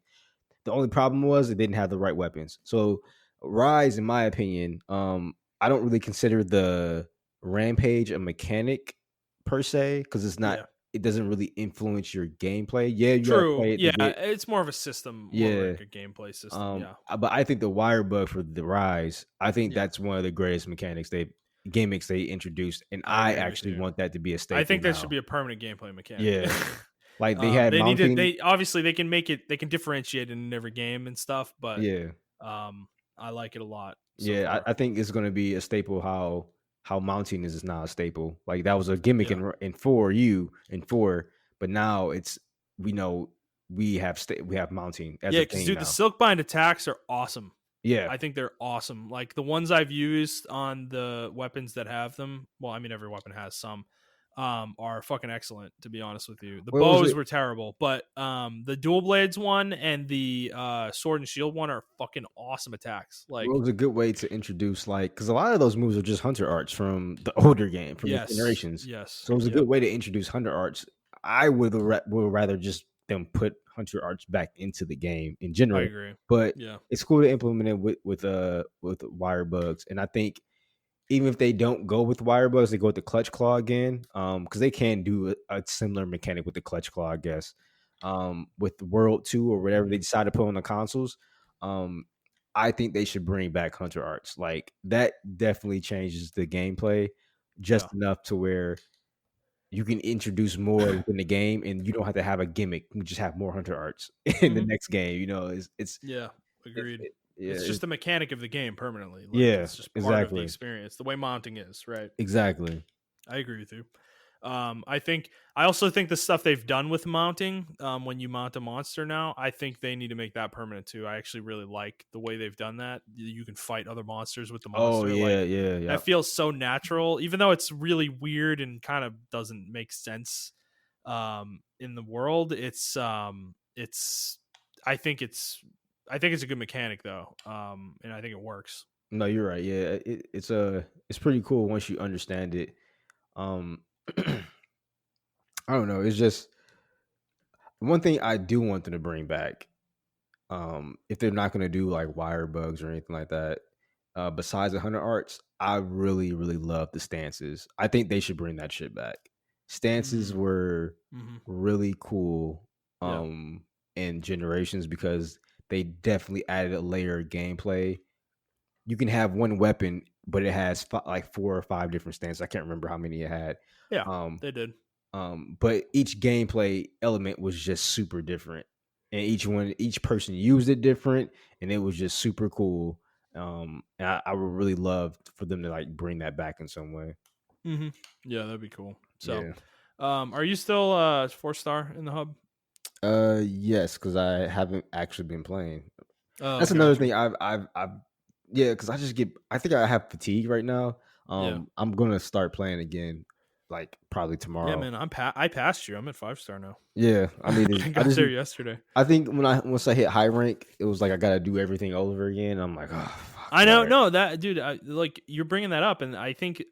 S2: the only problem was it didn't have the right weapons. So Rise, in my opinion, I don't really consider the rampage a mechanic per se because it's not.
S1: Yeah.
S2: It doesn't really influence your gameplay. Yeah, you gotta
S1: True.
S2: play it to
S1: Yeah,
S2: get.
S1: it's more of a system, more of
S2: Yeah,
S1: like a gameplay system. Yeah.
S2: but I think the wire bug for the Rise, I think
S1: Yeah.
S2: that's one of the greatest gimmicks they introduced, and
S1: I
S2: I
S1: agree with
S2: actually
S1: you.
S2: want that to be a
S1: I
S2: staple
S1: think that should
S2: now.
S1: be a permanent gameplay mechanic.
S2: Yeah, like they had
S1: They need to.
S2: mounting.
S1: They obviously they can make it. They can differentiate it in every game and stuff, but
S2: Yeah,
S1: I like it a lot so
S2: yeah,
S1: far.
S2: I think it's going to be a staple. How mounting is now a staple. Like that was a gimmick
S1: Yeah.
S2: in four, but now it's we know we have mounting as
S1: Yeah,
S2: a
S1: because
S2: thing
S1: dude, the
S2: now.
S1: Silkbind attacks are awesome.
S2: Yeah,
S1: I think they're awesome. Like the ones I've used on the weapons that have them. Well, I mean, every weapon has some. Are fucking excellent. To be honest with you, the
S2: what was
S1: bows
S2: it?
S1: were terrible, but the dual blades one and the sword and shield one are fucking awesome attacks.
S2: What
S1: Like,
S2: was a good way to introduce like because a lot of those moves are just hunter arts from the older game from the
S1: yes,
S2: generations.
S1: yes,
S2: So it was a
S1: yep,
S2: good way to introduce hunter arts. I would rather just them put hunter arts back into the game in
S1: I
S2: general,
S1: agree.
S2: but
S1: Yeah,
S2: it's cool to implement it with wire bugs. And I think even if they don't go with wire bugs, they go with the clutch claw again. Because they can do a similar mechanic with the clutch claw, I guess. With the World 2 or whatever
S1: hmm
S2: they decide to put on the consoles. Um, I think they should bring back Hunter Arts. Like that definitely changes the gameplay
S1: yeah,
S2: just enough to where you can introduce more within the game and you don't have to have a gimmick. You just have more Hunter Arts in the
S1: hmm
S2: next game.
S1: yeah. Agreed.
S2: Yeah,
S1: It's just the mechanic of the game permanently. Like
S2: yeah,
S1: it's just part of the
S2: exactly.
S1: experience. The way mounting is right.
S2: Exactly.
S1: I agree with you. I also think the stuff they've done with mounting, when you mount a monster now, I think they need to make that permanent too. I actually really like the way they've done that. You can fight other monsters with the
S2: Oh
S1: monster.
S2: yeah,
S1: Like
S2: yeah, yeah.
S1: that feels so natural, even though it's really weird and kind of doesn't make sense in the world. It's I think it's a good mechanic though. And I think it works.
S2: No, you're right. Yeah, it's pretty cool once you understand it. Um, I don't know. It's just one thing I do want them to bring back. If they're not going to do like wire bugs or anything like that, besides the hunter arts, I really, really love the stances. I think they should bring that shit back. Stances
S1: Mm,
S2: were
S1: hmm
S2: really cool
S1: Yeah.
S2: in generations because they definitely added a layer of gameplay. You can have one weapon, but it has like 4 or 5 different stances. I can't remember how many it had.
S1: Yeah.
S2: Um,
S1: They did.
S2: but each gameplay element was just super different, and each person used it different, and it was just super cool. And I would really love for them to like bring that back in some way.
S1: hmm Yeah, that'd be cool. So,
S2: Yeah.
S1: are you still 4-star in the hub?
S2: Yes, because I haven't actually been playing.
S1: Oh,
S2: That's another
S1: gotcha.
S2: thing. Yeah, because I think I have fatigue right now.
S1: Yeah,
S2: I'm gonna start playing again, like probably
S1: yeah,
S2: tomorrow.
S1: man. I passed you. I'm at 5-star now.
S2: Yeah, I need to.
S1: I got there yesterday.
S2: I think once I hit high rank, it was like I gotta do everything all over again. I'm like, oh fuck,
S1: I
S2: all
S1: know,
S2: right.
S1: no, that dude. Like you're bringing that up, and I think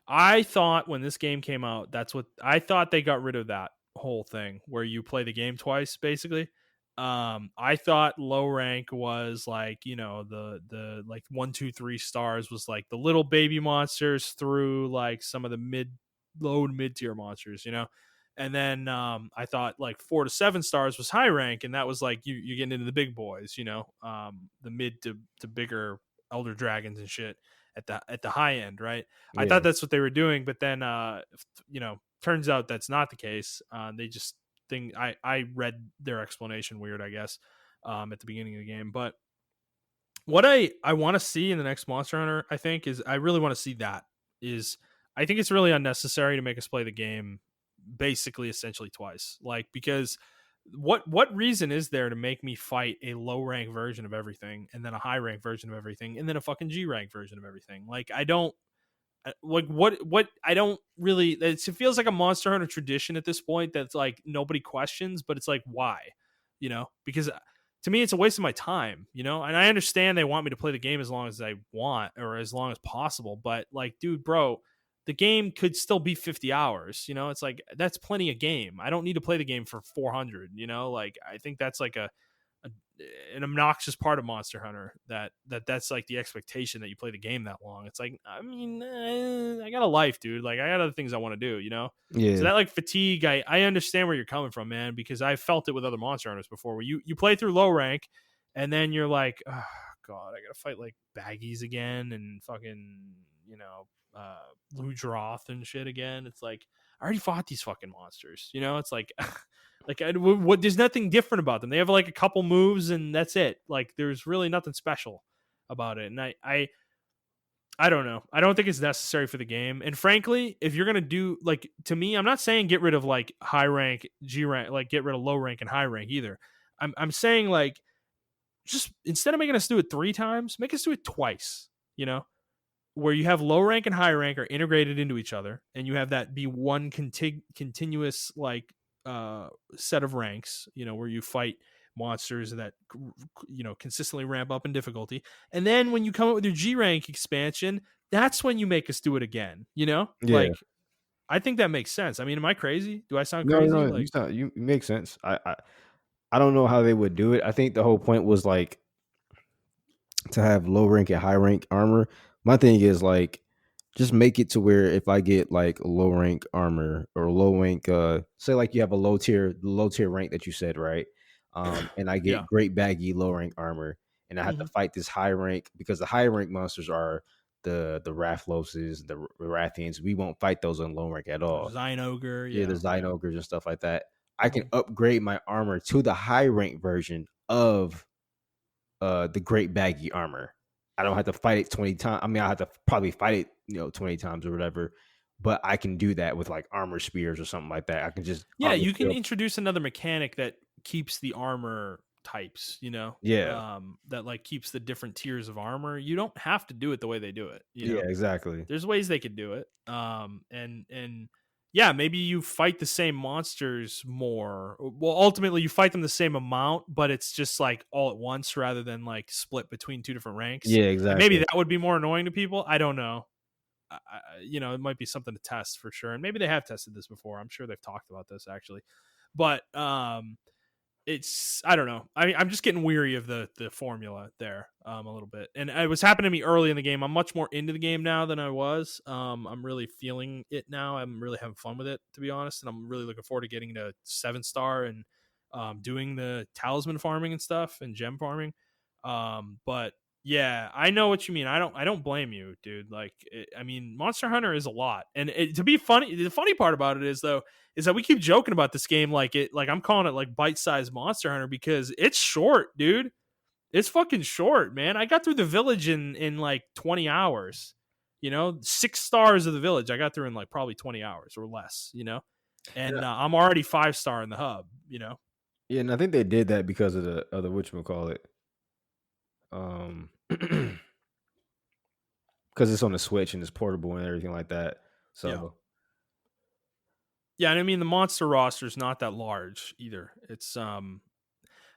S1: I thought when this game came out, that's what I thought they got rid of that whole thing where you play the game twice, basically. I thought low rank was like, the like 1, 2, 3 stars was like the little baby monsters through like some of the low and mid tier monsters, and then I thought like 4 to 7 stars was high rank, and that was like you getting into the big boys, the mid to bigger elder dragons and shit at the high end, right? I
S2: Yeah.
S1: thought that's what they were doing, but then turns out that's not the case. They just think I read their explanation weird, I guess, at the beginning of the game. But what I want to see in the next Monster Hunter, I think, is I really want to see that is I think it's really unnecessary to make us play the game basically essentially twice. Like, because what reason is there to make me fight a low rank version of everything and then a high rank version of everything and then a fucking G rank version of everything? Like, I don't like what I don't really, it feels like a Monster Hunter tradition at this point that's like nobody questions, but it's like, why? Because to me it's a waste of my time, and I understand they want me to play the game as long as I want or as long as possible, but like, dude, bro, the game could still be 50 hours. It's like, that's plenty of game. I don't need to play the game for 400. Like, I think that's like a an obnoxious part of Monster Hunter that's like the expectation that you play the game that long. It's like, I mean, I got a life, dude. Like, I got other things I want to do, So
S2: Yeah.
S1: that like fatigue, I understand where you're coming from, man, because I felt it with other Monster Hunters before, where you play through low rank and then you're like, oh god, I gotta fight like baggies again and fucking Ludroth and shit again. It's like, I already fought these fucking monsters. It's like, like, there's nothing different about them. They have like a couple moves and that's it. Like, there's really nothing special about it. And I don't know. I don't think it's necessary for the game. And frankly, if you're gonna do, like, to me, I'm not saying get rid of like high rank, G rank, like get rid of low rank and high rank either. I'm saying, like, just instead of making us do it 3 times, make us do it twice. Where you have low rank and high rank are integrated into each other, and you have that be one continuous like set of ranks, where you fight monsters that consistently ramp up in difficulty. And then when you come up with your G rank expansion, that's when you make us do it again.
S2: Yeah.
S1: Like, I think that makes sense. I mean, am I crazy? Do I sound
S2: No,
S1: crazy?
S2: no, you
S1: Like,
S2: sound you make sense. I don't know how they would do it. I think the whole point was like to have low rank and high rank armor. My thing is like just make it to where if I get like low rank armor or low rank say like you have a low tier rank that you said, right? And I
S1: yeah.
S2: get great baggy low rank armor and I have to
S1: Mm-hmm.
S2: fight this high rank because the high rank monsters are the Rathloses, the Rathians. We won't fight those on low rank at all.
S1: Ogre,
S2: Yeah, the
S1: yeah.
S2: Ogres and stuff like that. I can
S1: Mhm.
S2: upgrade my armor to the high rank version of the great baggy armor. I don't have to fight it 20 times. I mean, I have to probably fight it, 20 times or whatever. But I can do that with like armor spears or something like that. I can just
S1: Yeah,
S2: armor
S1: you
S2: spear
S1: can
S2: up.
S1: introduce another mechanic that keeps the armor types,
S2: Yeah.
S1: that like keeps the different tiers of armor. You don't have to do it the way they do it.
S2: Yeah, exactly.
S1: There's ways they could do it. And yeah, maybe you fight the same monsters more. Well, ultimately you fight them the same amount, but it's just like all at once rather than like split between 2 different ranks.
S2: Yeah,
S1: And maybe
S2: exactly.
S1: that would be more annoying to people. I don't know. It might be something to test for sure. And maybe they have tested this before. I'm sure they've talked about this actually. But it's, I don't know. I'm just getting weary of the formula there a little bit, and it was happening to me early in the game. I'm much more into the game now than I was. I'm really feeling it now. I'm really having fun with it, to be honest, and I'm really looking forward to getting to 7 star and doing the talisman farming and stuff and gem farming. But yeah, I know what you mean. I don't blame you, dude. Like, I mean, Monster Hunter is a lot, and to be funny, the funny part about it is though, is that we keep joking about this game like I'm calling it like bite-sized Monster Hunter because it's short, dude. It's fucking short, man. I got through the village in like 20 hours. 6 stars of the village I got through in like probably 20 hours or less.
S2: And
S1: And I'm already 5 star in the hub.
S2: yeah, and I think they did that because of the other whatchamacallit. Because it's on the Switch and it's portable and everything like that.
S1: Yeah.
S2: So
S1: Yeah, and I mean the monster roster is not that large either. It's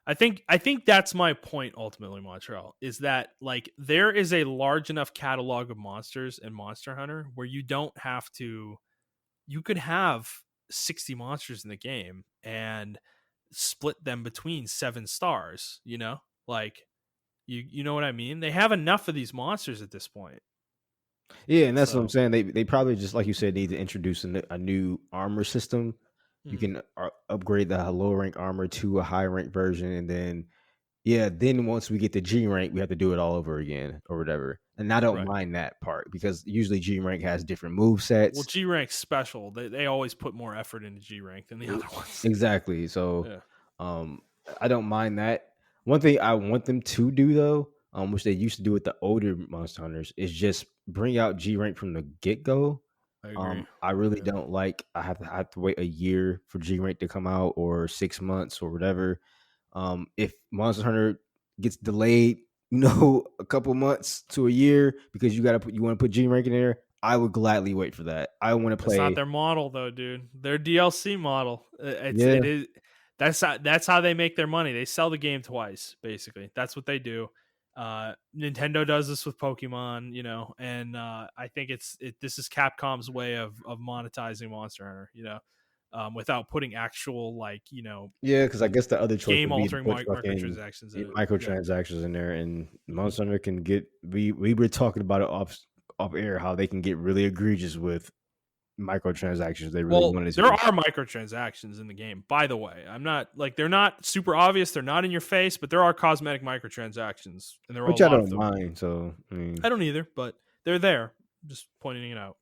S1: I think that's my point ultimately, Montreal, is that like there is a large enough catalog of monsters in Monster Hunter where you don't have to, you could have 60 monsters in the game and split them between 7 stars, like you know what I mean? They have enough of these monsters at this point.
S2: Yeah, and that's what I'm
S1: So
S2: saying. They probably just like you said need to introduce a new armor system. You
S1: mhm,
S2: can upgrade the low rank armor to a high rank version, and then then once we get to G rank, we have to do it all over again or whatever. And I don't
S1: right.
S2: mind that part because usually G rank has different move
S1: Well,
S2: sets.
S1: G rank's special. They always put more effort into G rank than the
S2: E
S1: other ones.
S2: Exactly. So,
S1: Yeah.
S2: um, I don't mind that. One thing I want them to do though, which they used to do with the older Monster Hunters, is just bring out G rank from the get go.
S1: I agree.
S2: I really
S1: Yeah.
S2: don't like I have to wait a year for G rank to come out or 6 months or whatever. If Monster Hunter gets delayed, a couple months to a year because you want to put G rank in there, I would gladly wait for that. I want to
S1: That's not
S2: play.
S1: their model though, dude. Their DLC model.
S2: Yeah,
S1: It is that's how they make their money. They sell the game twice, basically. That's what they do. Nintendo does this with Pokemon, and I think this is Capcom's way of monetizing Monster Hunter, without putting actual
S2: yeah, because I guess the other choice
S1: game
S2: would be to
S1: altering
S2: put fucking
S1: microtransactions in it. Yeah.
S2: microtransactions in there, and
S1: Mhm.
S2: Monster Hunter can get. We were talking about it off air how they can get really egregious with microtransactions. They really
S1: Well,
S2: wanted
S1: there
S2: to.
S1: are microtransactions in the game, by the way. I'm not like they're not super obvious, they're not in your face, but there are cosmetic microtransactions, and there are a
S2: Which I
S1: lot of
S2: don't
S1: them.
S2: mind. So I
S1: I
S2: mean,
S1: don't either, but they're there. Just pointing it out.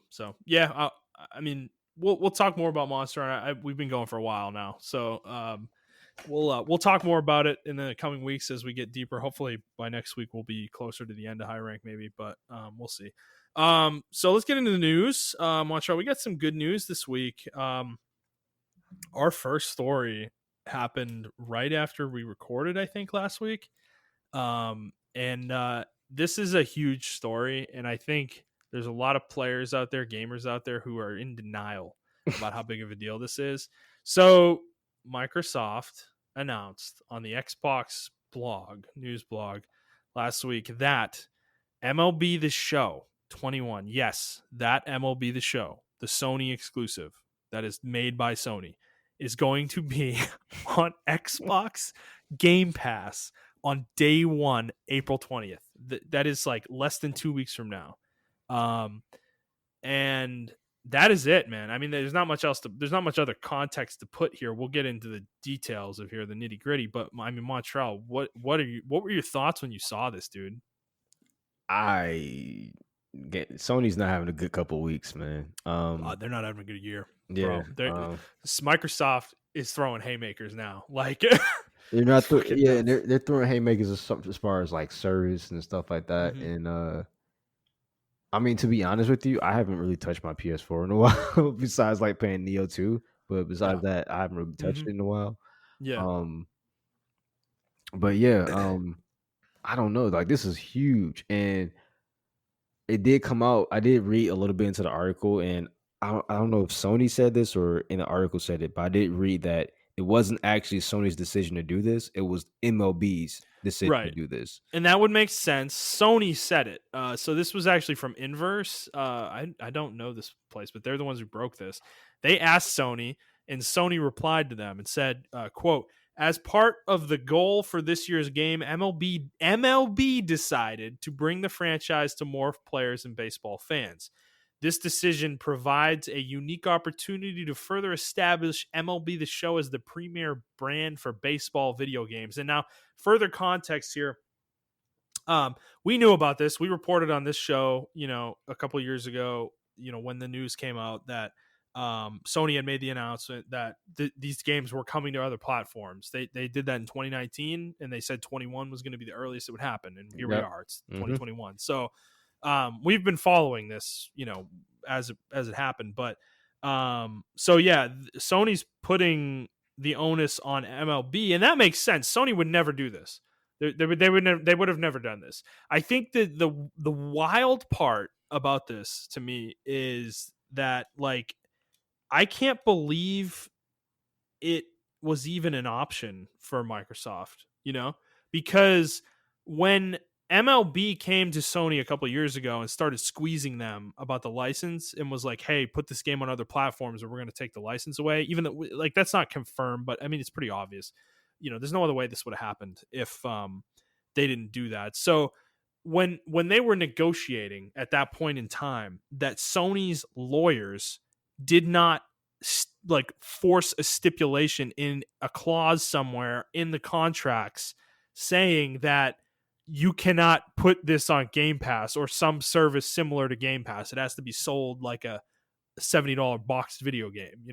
S1: So yeah, I mean, we'll talk more about Monster. We've been going for a while now, so we'll talk more about it in the coming weeks as we get deeper. Hopefully by next week we'll be closer to the end of high rank, maybe, but we'll see. So let's get into the news. Montreal, we got some good news this week. Our first story happened right after we recorded, I think, last week. And This is a huge story, and I think there's a lot of players out there, gamers out there, who are in denial about how big of a deal this is. So Microsoft announced on the Xbox news blog last week that MLB The Show 21, yes, that MLB The Show, the Sony exclusive that is made by Sony, is going to be on Xbox Game Pass on day one, April 20th. That is like less than 2 weeks from now. And that is it, man. I mean, there's not much other context to put here. We'll get into the details of here, the nitty gritty. But I mean, Montreal, what were your thoughts when you saw this, dude?
S2: Sony's not having a good couple weeks, man.
S1: They're not having a good year,
S2: Yeah,
S1: bro. Microsoft is throwing haymakers now. Like,
S2: they're
S1: it's
S2: not.
S1: fucking
S2: Yeah,
S1: nuts.
S2: they're throwing haymakers as far as like service and stuff like that.
S1: Mm-hmm.
S2: And I mean, to be honest with you, I haven't really touched my PS4 in a while. Besides like playing Neo 2, but
S1: Yeah.
S2: besides that, I haven't really touched
S1: Mm-hmm.
S2: it in a while.
S1: Yeah.
S2: Um, but yeah, I don't know. Like this is huge, and it did come out. I did read a little bit into the article, and I don't know if Sony said this or in the article said it, but I did read that it wasn't actually Sony's decision to do this. It was MLB's decision to
S1: Right.
S2: do this.
S1: And that would make sense. Sony said it. So this was actually from Inverse. I don't know this place, but they're the ones who broke this. They asked Sony, and Sony replied to them and said, "quote As part of the goal for this year's game, MLB decided to bring the franchise to more players and baseball fans. This decision provides a unique opportunity to further establish MLB The Show as the premier brand for baseball video games." And now, further context here. We knew about this. We reported on this show, a couple years ago, when the news came out that Sony had made the announcement that these games were coming to other platforms. They did that in 2019, and they said 21 was going to be the earliest it would happen. And here we
S2: Yep.
S1: are. It's
S2: Hmm.
S1: 2021. So we've been following this, as it happened. But so yeah, Sony's putting the onus on MLB, and that makes sense. Sony would never do this. They would have never done this. I think that the wild part about this to me is that, like, I can't believe it was even an option for Microsoft, because when MLB came to Sony a couple of years ago and started squeezing them about the license and was like, hey, put this game on other platforms or we're going to take the license away. Even though, like, that's not confirmed, but I mean, it's pretty obvious. There's no other way this would have happened if they didn't do that. So when they were negotiating at that point in time, that Sony's lawyers did not like force a stipulation in a clause somewhere in the contracts saying that you cannot put this on Game Pass or some service similar to Game Pass. It has to be sold like a $70 boxed video game,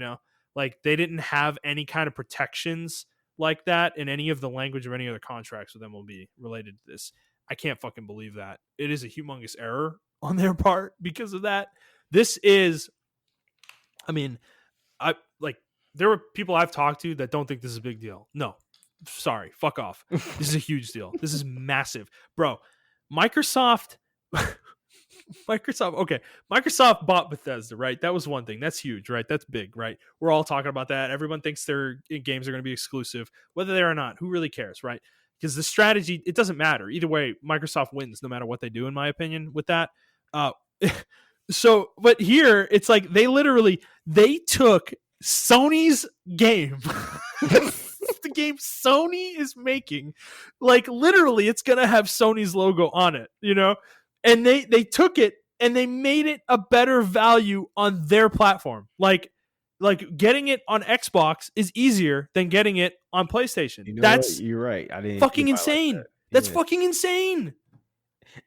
S1: Like they didn't have any kind of protections like that in any of the language or any other contracts with MLB related to this. I can't fucking believe that. It is a humongous error on their part because of that. This is, I mean, there were people I've talked to that don't think this is a big deal. No, sorry, fuck off. This is a huge deal. This is massive, bro. Microsoft bought Bethesda, right? That was one thing. That's huge, right? That's big, right? We're all talking about that. Everyone thinks their games are going to be exclusive, whether they are or not. Who really cares, right? Because the strategy, it doesn't matter. Either way, Microsoft wins no matter what they do, in my opinion, with that. But here, it's like they took Sony's game, the game Sony is making, like literally it's going to have Sony's logo on it, and they took it and they made it a better value on their platform. Like getting it on Xbox is easier than getting it on PlayStation. That's
S2: what? You're right. I didn't
S1: fucking insane. Like That's fucking insane.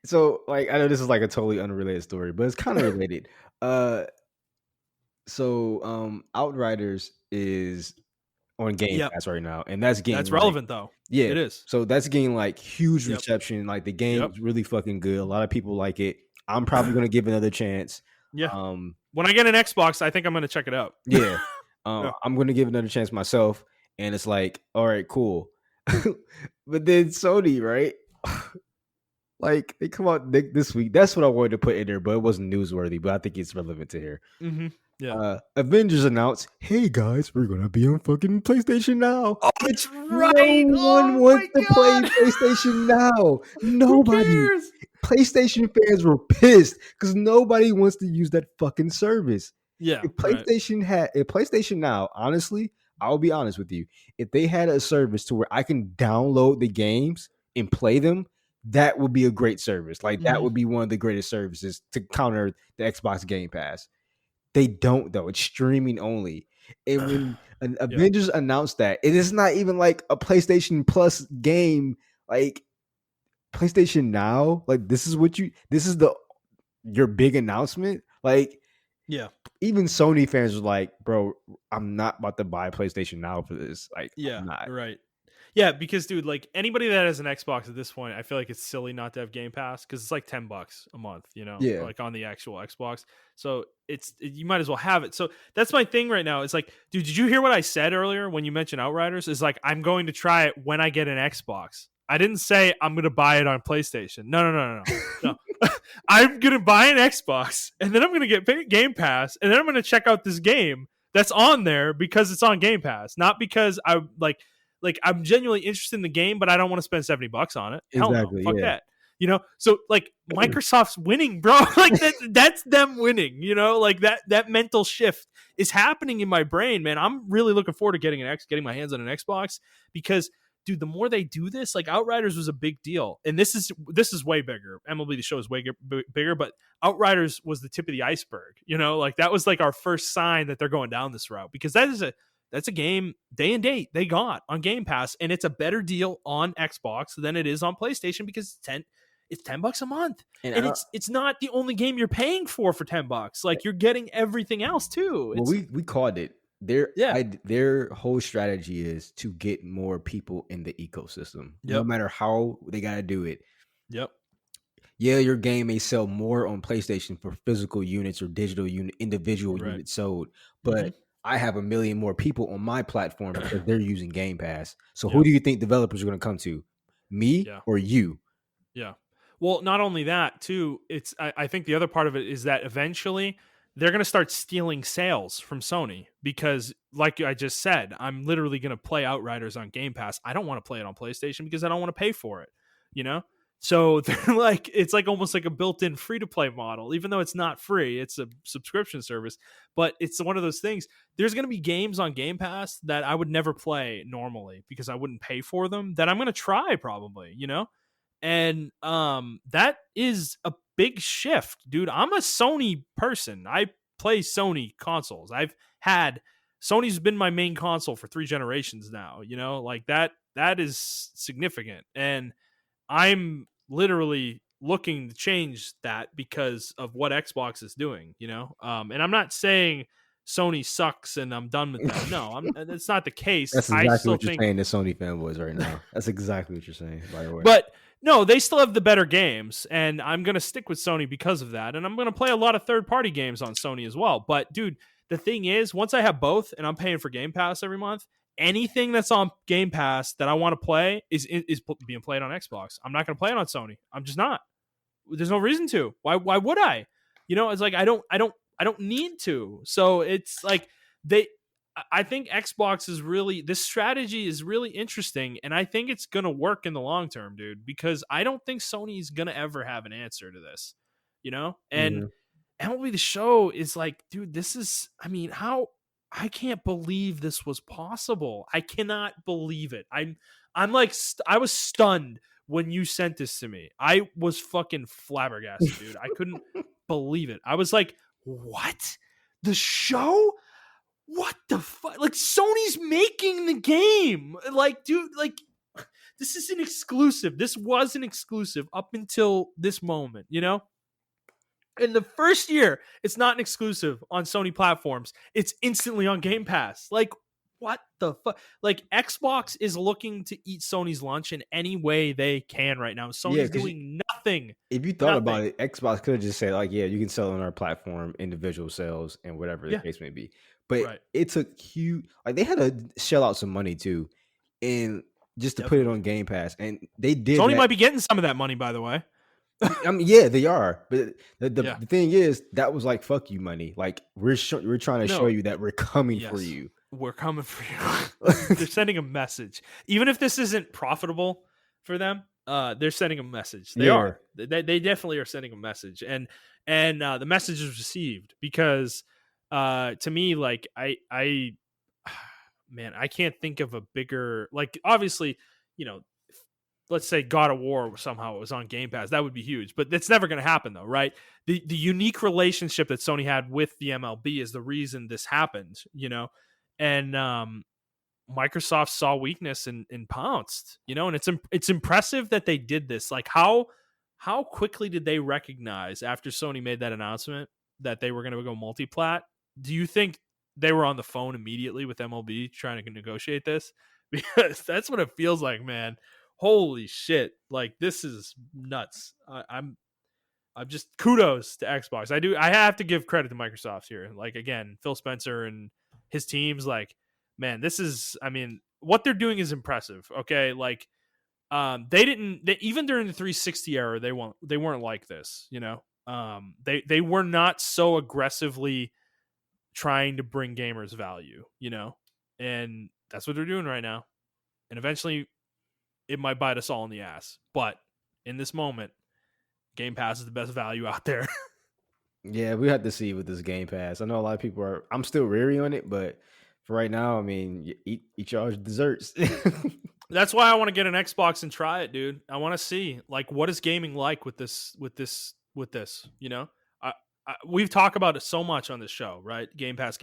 S2: So, like, I know this is like a totally unrelated story, but it's kind of related. Outriders is on Game Pass right now, and that's getting
S1: relevant though.
S2: Yeah,
S1: it is.
S2: So that's getting like huge reception. Like the game is really fucking good. A lot of people like it. I'm probably gonna give it another chance.
S1: Yeah. When I get an Xbox, I think I'm gonna check it out.
S2: Yeah. I'm gonna give it another chance myself, and it's like, all right, cool. But then Sony, right? Like they come out this week. That's what I wanted to put in there, but it wasn't newsworthy. But I think it's relevant to here.
S1: Mm-hmm. Yeah.
S2: Avengers announced, "Hey guys, we're gonna be on fucking PlayStation Now."
S1: Oh, that's right.
S2: No one wants to play PlayStation Now. Nobody. PlayStation fans were pissed because nobody wants to use that fucking service.
S1: Yeah.
S2: If PlayStation Now, honestly, I'll be honest with you. If they had a service to where I can download the games and play them, that would be a great service. Like that would be one of the greatest services to counter the Xbox Game Pass. They don't though. It's streaming only. And when Avengers announced that, it is not even like a PlayStation Plus game. Like PlayStation Now, like this is your big announcement. Like,
S1: yeah.
S2: Even Sony fans were like, bro, I'm not about to buy PlayStation Now for this. Like, I'm not.
S1: Right. Yeah, because dude, like anybody that has an Xbox at this point, I feel like it's silly not to have Game Pass because it's like $10 a month, like on the actual Xbox. So you might as well have it. So that's my thing right now. It's like, dude, did you hear what I said earlier when you mentioned Outriders? Is like I'm going to try it when I get an Xbox. I didn't say I'm going to buy it on PlayStation. No. I'm going to buy an Xbox and then I'm going to get Game Pass and then I'm going to check out this game that's on there because it's on Game Pass, not because I like I'm genuinely interested in the game, but I don't want to spend $70 on it.
S2: Exactly.
S1: Hell no. Fuck that. So like Microsoft's winning, bro. Like that's them winning, like that mental shift is happening in my brain, man. I'm really looking forward to getting my hands on an Xbox because dude, the more they do this, like Outriders was a big deal. And this is way bigger. MLB The Show is way bigger, but Outriders was the tip of the iceberg, like that was like our first sign that they're going down this route because that's a game day and date they got on Game Pass, and it's a better deal on Xbox than it is on PlayStation because it's $10 a month, and it's not the only game you're paying for $10. Like you're getting everything else too.
S2: We called it. Their whole strategy is to get more people in the ecosystem, no matter how they got to do it.
S1: Yep.
S2: Yeah, your game may sell more on PlayStation for physical units or digital individual units sold, but I have 1 million more people on my platform because they're using Game Pass. So who do you think developers are going to come to? Me or you?
S1: Yeah. Well, not only that, too, I think the other part of it is that eventually they're going to start stealing sales from Sony because, like I just said, I'm literally going to play Outriders on Game Pass. I don't want to play it on PlayStation because I don't want to pay for it, So they're like, it's like almost like a built-in free-to-play model, even though it's not free. It's a subscription service, but it's one of those things. There's going to be games on Game Pass that I would never play normally because I wouldn't pay for them that I'm going to try probably, and that is a big shift, dude. I'm a Sony person. I play Sony consoles. Sony's been my main console for 3 generations now, like that is significant. And I'm literally looking to change that because of what Xbox is doing, and I'm not saying Sony sucks and I'm done with them. No, that's not the case.
S2: That's
S1: I
S2: exactly
S1: still
S2: what you're
S1: think,
S2: saying to Sony fanboys right now. That's exactly what you're saying, by the way.
S1: but no, they still have the better games, and I'm going to stick with Sony because of that. And I'm going to play a lot of third-party games on Sony as well. But dude, the thing is, once I have both and I'm paying for Game Pass every month, anything that's on Game Pass that I want to play is being played on Xbox. I'm not going to play it on Sony. I'm just not. There's no reason to. Why would I? It's like I don't need to. So it's like I think Xbox is really, this strategy is really interesting, and I think it's going to work in the long term, dude, because I don't think Sony's going to ever have an answer to this, and MLB The Show is like, dude, this is, how, I can't believe this was possible. I cannot believe it. I'm like, I was stunned when you sent this to me. I was fucking flabbergasted, dude. I couldn't believe it. I was like, what? The show? What the fuck? Like, Sony's making the game. Like, dude, like, this is an exclusive. This was an exclusive up until this moment, In the first year, it's not an exclusive on Sony platforms. It's instantly on Game Pass. Like, what the fuck? Like, Xbox is looking to eat Sony's lunch in any way they can right now. Sony's doing nothing.
S2: If you thought about it, Xbox could have just said, like, yeah, you can sell on our platform, individual sales, and whatever the case may be. But it took huge, like, they had to shell out some money too, and just to put it on Game Pass, and they did.
S1: Sony might be getting some of that money, by the way.
S2: Yeah, they are. But the thing is, that was like, fuck you money. Like, we're trying to show you that we're coming for you.
S1: We're coming for you. They're sending a message. Even if this isn't profitable for them, they're sending a message. They are. They definitely are sending a message, and the message is received because. To me, like, man, I can't think of a bigger, like, obviously, let's say God of War somehow was on Game Pass. That would be huge, but that's never going to happen though, right? The unique relationship that Sony had with the MLB is the reason this happened, and Microsoft saw weakness and pounced, and it's impressive that they did this. Like, how quickly did they recognize after Sony made that announcement that they were going to go multi-plat? Do you think they were on the phone immediately with MLB trying to negotiate this? Because that's what it feels like, man. Holy shit. Like, this is nuts. I'm just, kudos to Xbox. I have to give credit to Microsoft here. Like, again, Phil Spencer and his teams, like, man, this is, what they're doing is impressive. Okay. Like, even during the 360 era, they weren't like this, they were not so aggressively trying to bring gamers value, and that's what they're doing right now. And eventually it might bite us all in the ass, but in this moment, Game Pass is the best value out there.
S2: Yeah, we have to see with this Game Pass. I know a lot of people I'm still weary on it, but for right now, eat y'all's desserts.
S1: That's why I want to get an Xbox and try it, dude. I want to see, like, what is gaming like with this, we've talked about it so much on this show, right? Game Pass.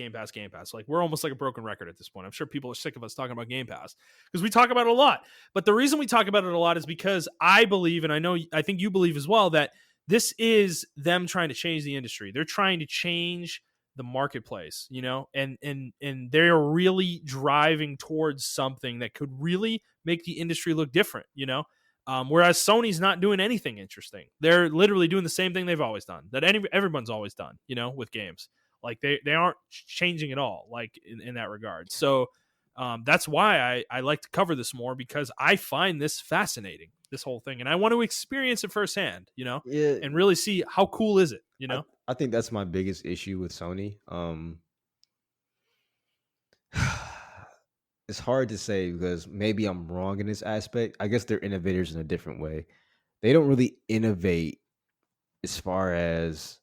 S1: Like, we're almost like a broken record at this point. I'm sure people are sick of us talking about Game Pass because we talk about it a lot. But the reason we talk about it a lot is because I believe, and I think you believe as well, that this is them trying to change the industry. They're trying to change the marketplace, and they're really driving towards something that could really make the industry look different, whereas Sony's not doing anything interesting. They're literally doing the same thing they've always done, that everyone's always done, with games. Like, they aren't changing at all, like, in that regard. So that's why I like to cover this more, because I find this fascinating, this whole thing, and I want to experience it firsthand, and really see how cool is it,
S2: I think that's my biggest issue with Sony. It's hard to say because maybe I'm wrong in this aspect. I guess they're innovators in a different way. they don't really innovate as far as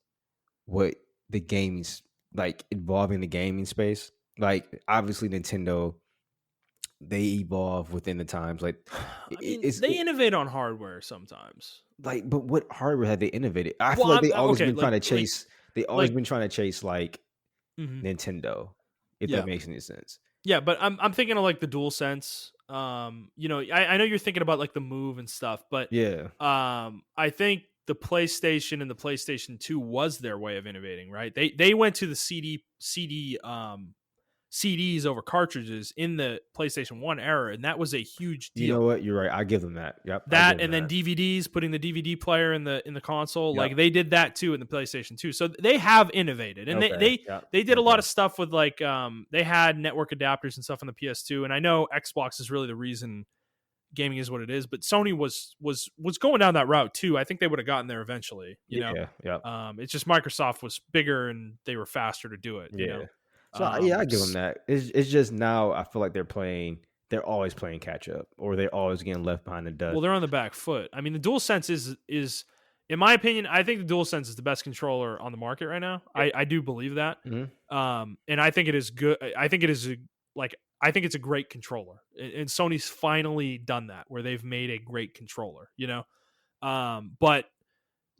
S2: what the gaming's like involving the gaming space. Like obviously Nintendo, they evolve within the times. Like
S1: I mean,
S2: it's
S1: they innovate on hardware sometimes.
S2: like, but what hardware have they innovated? I feel
S1: Well,
S2: like they always
S1: okay,
S2: been trying to chase. They always
S1: like,
S2: been trying to chase like
S1: mhm.
S2: Nintendo, if that
S1: Yeah.
S2: makes any sense.
S1: Yeah, but I'm thinking of like the DualSense. You know, I know you're thinking about like the Move and stuff, but
S2: Yeah,
S1: I think the PlayStation and the PlayStation 2 was their way of innovating, right? They went to the CDs over cartridges in the PlayStation 1 era, and that was a huge
S2: you know
S1: deal.
S2: what? You're right. I give them that. Yep, I
S1: That
S2: give
S1: and
S2: them
S1: then
S2: that.
S1: DVDs, putting the DVD player in the console,
S2: Yep.
S1: like they did that too in the PlayStation 2. So they have innovated, and
S2: Okay. Yep.
S1: they did a lot
S2: Okay.
S1: of stuff with like they had network adapters and stuff on the PS2. And I know Xbox is really the reason gaming is what it is, but Sony was going down that route too. I think they would have gotten there eventually. You know,
S2: Yeah. Yep.
S1: it's just Microsoft was bigger and they were faster to do it. You
S2: Yeah.
S1: know,
S2: So yeah, I give them that. It's just now I feel like they're playing. They're always playing catch up, or they're always getting left behind the dust.
S1: well, they're on the back foot. I mean, the DualSense is in my opinion, I think the DualSense is the best controller on the market right now. I do believe that.
S2: Mm-hmm.
S1: And I think it is good. I think it is I think it's a great controller, and Sony's finally done that where they've made a great controller. You know, but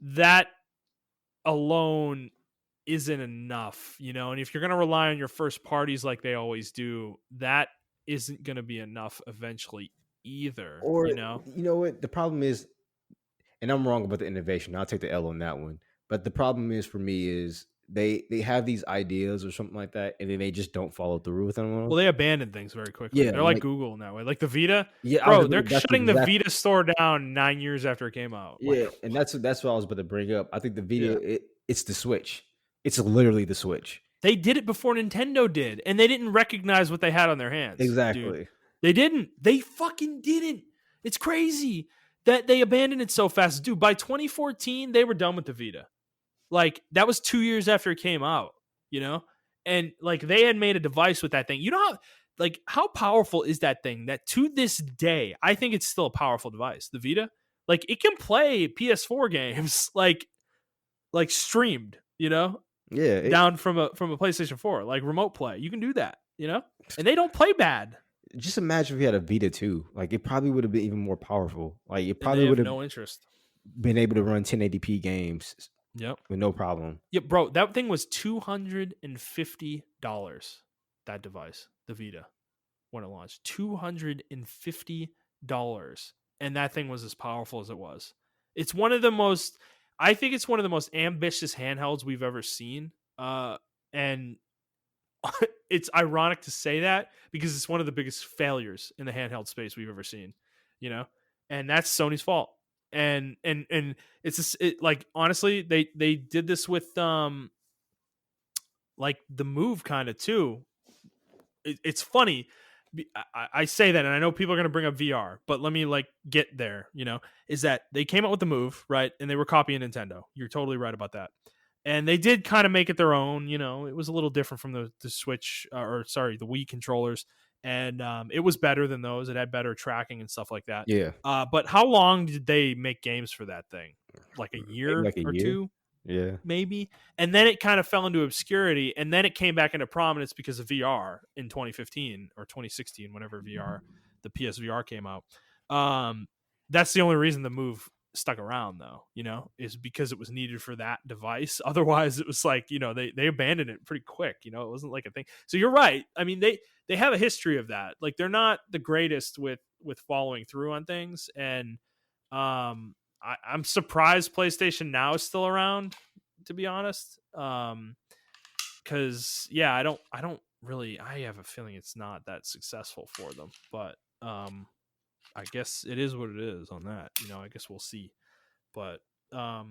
S1: that alone isn't enough. You know, and if you're going to rely on your first parties like they always do, that isn't going to be enough eventually either.
S2: Or
S1: You know.
S2: you know what? The problem is, and I'm wrong about the innovation. I'll take the L on that one. But the problem is for me is they have these ideas or something like that, and then they just don't follow through with them.
S1: Well, they abandon things very quickly.
S2: Yeah,
S1: They're like Google in that way. Like the Vita,
S2: yeah,
S1: bro, they're shutting the Vita store down 9 years after it came out.
S2: Yeah,
S1: Like,
S2: and that's what I was about to bring up. I think the video
S1: yeah.
S2: it's the Switch. It's literally the Switch.
S1: They did it before Nintendo did, and they didn't recognize what they had on their hands.
S2: Exactly.
S1: Dude. They didn't. They fucking didn't. It's crazy that they abandoned it so fast. Dude, by 2014, they were done with the Vita. Like, that was 2 years after it came out, you know? And like they had made a device with that thing. You know how powerful is that thing that to this day, I think it's still a powerful device, the Vita. Like it can play PS4 games like streamed, you know?
S2: Yeah,
S1: Down from a PlayStation 4, like remote play. You can do that, you know? And they don't play bad.
S2: just imagine if we had a Vita 2. Like it probably would have been even more powerful. Like it
S1: And
S2: probably
S1: they
S2: would
S1: have
S2: have
S1: no interest.
S2: been able to run 1080p games
S1: Yep.
S2: with no problem.
S1: Yeah, bro, that thing was $250. That device, the Vita, when it launched, $250, and that thing was as powerful as it was. It's one of the most. I think it's one of the most ambitious handhelds we've ever seen, and it's ironic to say that because it's one of the biggest failures in the handheld space we've ever seen. You know, and that's Sony's fault. And it's just, like honestly they did this with like the Move kind of too. It's funny. I say that and I know people are going to bring up VR, but let me like get there, you know, is that they came out with the Move, right? And they were copying Nintendo. You're totally right about that. And they did kind of make it their own, you know. It was a little different from the Switch the Wii controllers, and it was better than those. It had better tracking and stuff like that.
S2: Yeah.
S1: But how long did they make games for that thing? Like a year
S2: Maybe like
S1: or
S2: a year.
S1: two?
S2: Yeah.
S1: Maybe. And then it kind of fell into obscurity, and then it came back into prominence because of VR in 2015 or 2016, whenever the PSVR came out. That's the only reason the Move stuck around, though, you know, is because it was needed for that device. Otherwise, it was like, you know, they abandoned it pretty quick. You know, it wasn't like a thing. So you're right. I mean, they have a history of that. Like they're not the greatest with following through on things, and I'm surprised PlayStation Now is still around, to be honest. Because yeah, I don't really. I have a feeling it's not that successful for them, but I guess it is what it is on that. You know, I guess we'll see. But I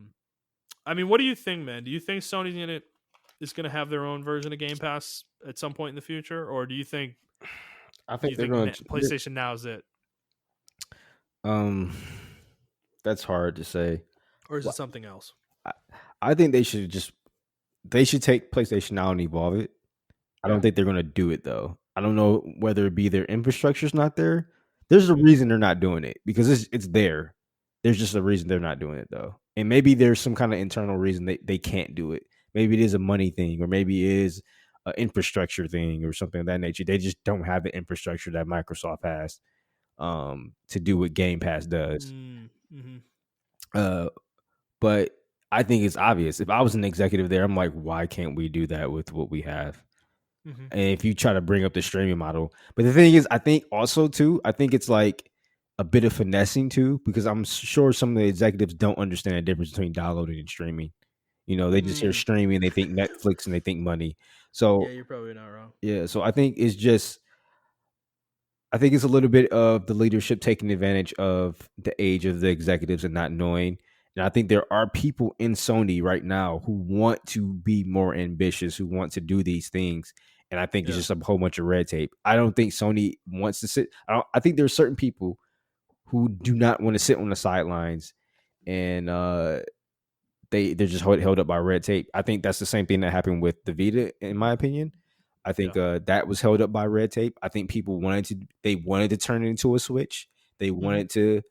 S1: mean, what do you think, man? Do you think Sony's is gonna have their own version of Game Pass at some point in the future, or do you think?
S2: I think they're going
S1: to PlayStation Now is it?
S2: That's hard to say.
S1: Or is it something else?
S2: I think they should take PlayStation Now and evolve it. I don't think they're going to do it though. I don't know whether it be their infrastructure's not there. There's a reason they're not doing it because it's there. There's just a reason they're not doing it though. And maybe there's some kind of internal reason they can't do it. Maybe it is a money thing, or maybe it is an infrastructure thing or something of that nature. They just don't have the infrastructure that Microsoft has to do what Game Pass does.
S1: Mm-hmm.
S2: Uh but I think it's obvious. If I was an executive there, I'm like, why can't we do that with what we have?
S1: Mm-hmm.
S2: And if you try to bring up the streaming model, but the thing is, I think also too, I think it's like a bit of finessing too, because I'm sure some of the executives don't understand the difference between downloading and streaming. You know, they just hear streaming, they think Netflix, and they think money.
S1: Yeah,
S2: So
S1: you're probably not wrong.
S2: yeah, so I think it's a little bit of the leadership taking advantage of the age of the executives and not knowing. And I think there are people in Sony right now who want to be more ambitious, who want to do these things. And I think it's just a whole bunch of red tape. I don't think Sony wants to sit. I think there are certain people who do not want to sit on the sidelines and they're just held up by red tape. I think that's the same thing that happened with the Vita, in my opinion. I think that was held up by red tape. I think people wanted to turn it into a Switch. They wanted to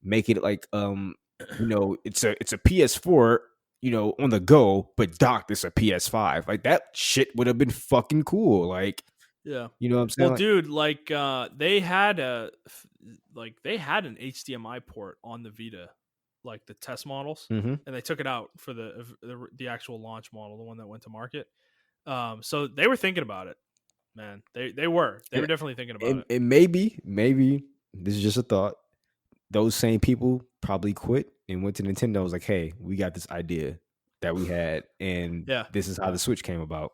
S2: make it like it's a PS4, on the go, but docked it's a PS5. Like that shit would have been fucking cool. Like,
S1: Yeah.
S2: you know what I'm saying?
S1: Well,
S2: Like,
S1: dude, they had an HDMI port on the Vita, like the test models,
S2: mm-hmm.
S1: and they took it out for the actual launch model, the one that went to market. So they were thinking about it, man. They were definitely thinking about it.
S2: And maybe this is just a thought. Those same people probably quit and went to Nintendo. And was like, hey, we got this idea that we had, and
S1: Yeah.
S2: this is how the Switch came about.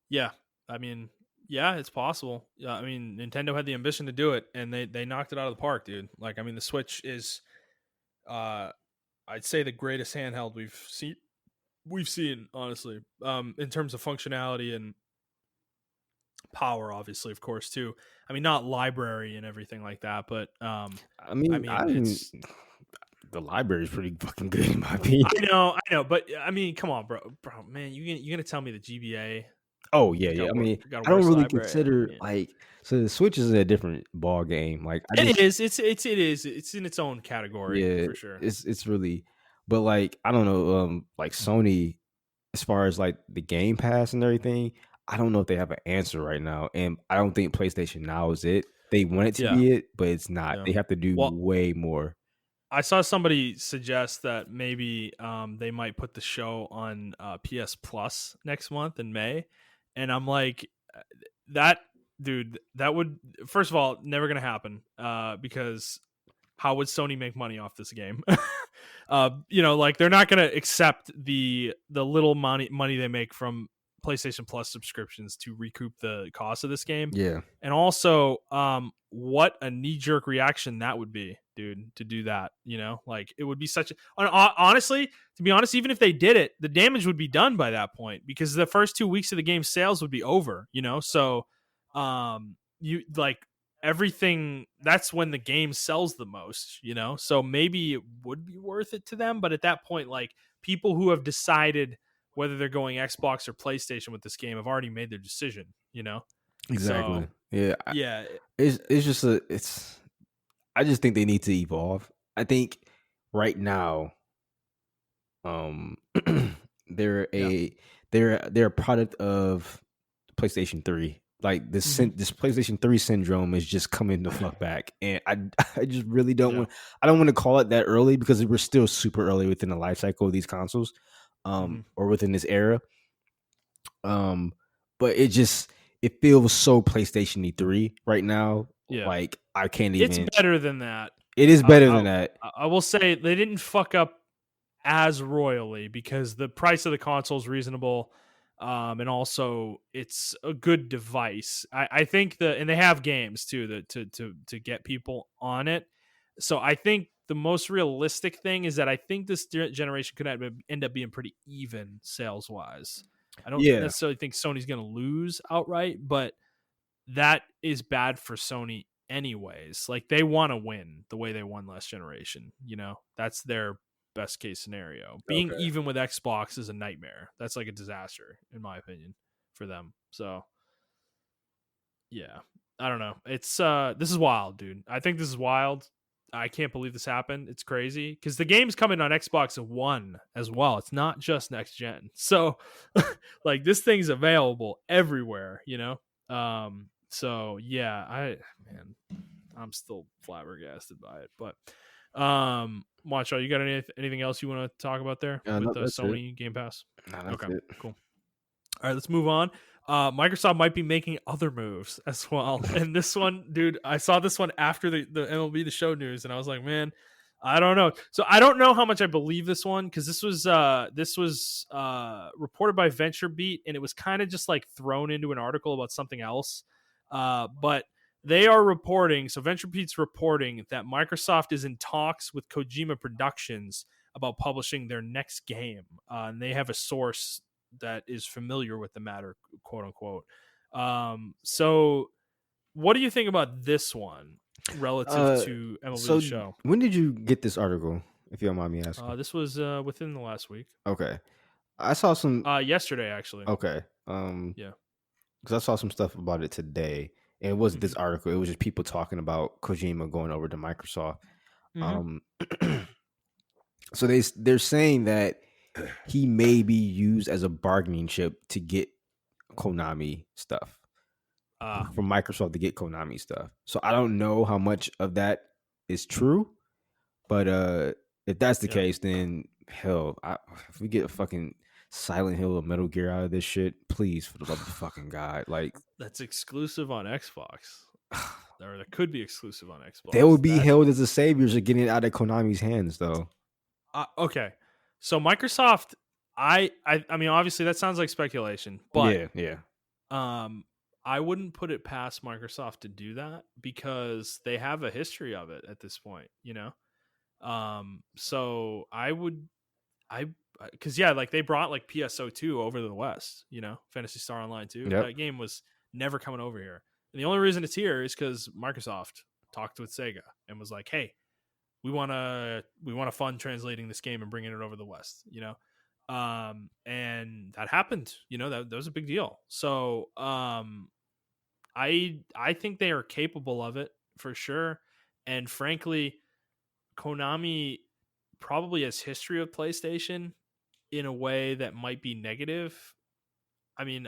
S1: Yeah. I mean, yeah, it's possible. Yeah, I mean, Nintendo had the ambition to do it, and they knocked it out of the park, dude. Like, I mean, the Switch is, I'd say, the greatest handheld we've seen, honestly, in terms of functionality and power, obviously, of course, too. I mean, not library and everything like that, but
S2: I mean,
S1: it's
S2: the library is pretty fucking good in my opinion.
S1: I know, but I mean, come on, bro, man, you gonna tell me the GBA?
S2: Oh yeah. I mean,
S1: Got
S2: I
S1: a
S2: don't
S1: worse
S2: really
S1: library.
S2: consider
S1: Yeah.
S2: so the Switch is a different ball game. Like
S1: It is. It's in its own category
S2: yeah,
S1: for sure.
S2: it's really, but like I don't know, like Sony, as far as like the Game Pass and everything, I don't know if they have an answer right now, and I don't think PlayStation Now is it. They want it to
S1: Yeah.
S2: be it, but it's not.
S1: Yeah.
S2: They have to do
S1: Well,
S2: way more.
S1: I saw somebody suggest that maybe they might put the show on PS Plus next month in May, and I'm like, that dude, that would, first of all, never gonna happen because how would Sony make money off this game? Like they're not gonna accept the little money they make from PlayStation Plus subscriptions to recoup the cost of this game.
S2: Yeah,
S1: And also, what a knee jerk reaction that would be, dude, to do that. Like it would be honestly, to be honest, even if they did it, the damage would be done by that point because the first 2 weeks of the game's sales would be over. So, you like everything. That's when the game sells the most. So maybe it would be worth it to them, but at that point, like people who have decided whether they're going Xbox or PlayStation with this game have already made their decision.
S2: exactly.
S1: So
S2: Yeah,
S1: yeah,
S2: it's just I just think they need to evolve. I think right now, um, they're
S1: yeah,
S2: they're a product of PlayStation 3. Like this PlayStation 3 syndrome is just coming the fuck back. And I just really don't
S1: yeah,
S2: want to call it that early because we're still super early within the life cycle of these consoles, or within this era. But it feels so PlayStation 3 right now.
S1: yeah.
S2: Like I can't
S1: It's
S2: even.
S1: better than that.
S2: It is better than that.
S1: I will say they didn't fuck up as royally because the price of the console is reasonable, and also it's a good device. I think and they have games too that to get people on it. So I think the most realistic thing is that I think this generation could end up being pretty even sales wise. I don't
S2: Yeah,
S1: necessarily think Sony's going to lose outright, but that is bad for Sony anyways. Like they want to win the way they won last generation. That's their best case scenario. Being
S2: okay.
S1: even with Xbox is a nightmare. That's like a disaster in my opinion for them. So yeah, I don't know. It's this is wild, dude. I think this is wild. I can't believe this happened. It's crazy because the game's coming on Xbox One as well. It's not just next gen. So like this thing's available everywhere, you know? So yeah, I'm still flabbergasted by it. But Montrell, you got anything else you want to talk about there with
S2: No,
S1: the
S2: that's it.
S1: Sony Game Pass?
S2: Nah, that's
S1: Okay,
S2: it.
S1: cool. All right, let's move on. Microsoft might be making other moves as well. And this one, dude, I saw this one after the MLB The Show news, and I was like, man, I don't know. So I don't know how much I believe this one because this was reported by VentureBeat, and it was kind of just like thrown into an article about something else. But they are reporting, so VentureBeat's reporting that Microsoft is in talks with Kojima Productions about publishing their next game. And they have a source that is familiar with the matter, quote unquote. So what do you think about this one relative to MLB
S2: So
S1: The Show?
S2: when did you get this article, if you don't mind me asking?
S1: This was within the last week.
S2: Okay. I saw some
S1: Yesterday actually.
S2: Okay.
S1: Yeah.
S2: Because I saw some stuff about it today. And it wasn't this article, it was just people talking about Kojima going over to Microsoft. So they're saying that he may be used as a bargaining chip to get Konami stuff. From Microsoft to get Konami stuff. So I don't know how much of that is true, but if that's the case, then hell, if we get a fucking Silent Hill or Metal Gear out of this shit, please, for the love of fucking God, like
S1: that's exclusive on Xbox, or that could be exclusive on Xbox.
S2: They would be held as the saviors of getting it out of Konami's hands, though.
S1: Okay, so Microsoft, I mean, obviously that sounds like speculation, but
S2: yeah.
S1: I wouldn't put it past Microsoft to do that because they have a history of it at this point, you know? So because like they brought like PSO2 over to the West, you know, Phantasy Star Online 2.
S2: Yep.
S1: That game was never coming over here. And the only reason it's here is because Microsoft talked with Sega and was like, hey, we want to fund translating this game and bringing it over the West, you know? And that happened, you know, that was a big deal. So, I think they are capable of it for sure. And frankly, Konami probably has history of PlayStation in a way that might be negative. I mean,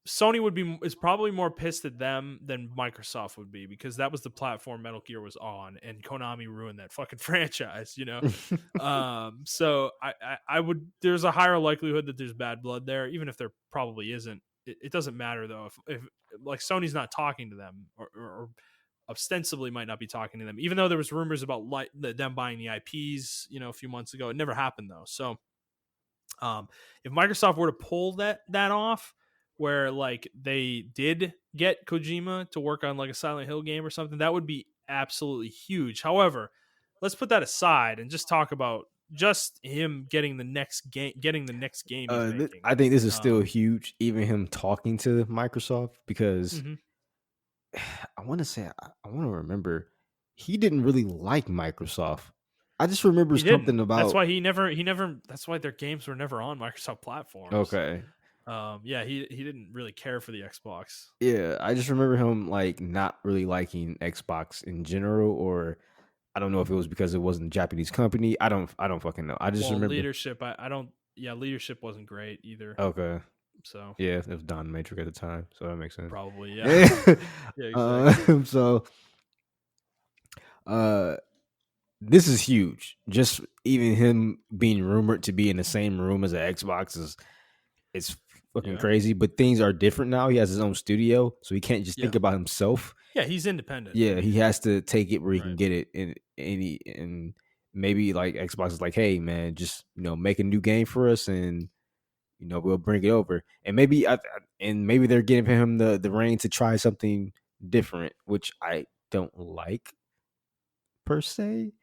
S1: Sony is probably more pissed at them than Microsoft would be because that was the platform Metal Gear was on, and Konami ruined that fucking franchise, you know? So I would, there's a higher likelihood that there's bad blood there, even if there probably isn't. It doesn't matter though. If like Sony's not talking to them or ostensibly might not be talking to them, even though there was rumors about them buying the IPs, you know, a few months ago. It never happened though. So if Microsoft were to pull that off, where like they did get Kojima to work on like a Silent Hill game or something, that would be absolutely huge. However, let's put that aside and just talk about just him getting the next game he's making.
S2: I think this is still huge, even him talking to Microsoft, because I want to remember he didn't really like Microsoft. I just remember something about
S1: that's why he never that's why their games were never on Microsoft platforms.
S2: Okay.
S1: Yeah, he didn't really care for the Xbox.
S2: Yeah, I just remember him like not really liking Xbox in general, or I don't know if it was because it wasn't a Japanese company. I don't fucking know. I just remember
S1: leadership. Leadership wasn't great either.
S2: Okay.
S1: So
S2: yeah, it was Don Matrix at the time, so that makes sense.
S1: Probably, yeah. Yeah, exactly.
S2: This is huge. Just even him being rumored to be in the same room as an Xbox is fucking crazy. But things are different now. He has his own studio, so he can't just think about himself.
S1: Yeah, he's independent.
S2: Yeah, he has to take it where he can get it, and maybe like Xbox is like, hey man, just make a new game for us, and we'll bring it over. And maybe maybe they're giving him the reign to try something different, which I don't like per se.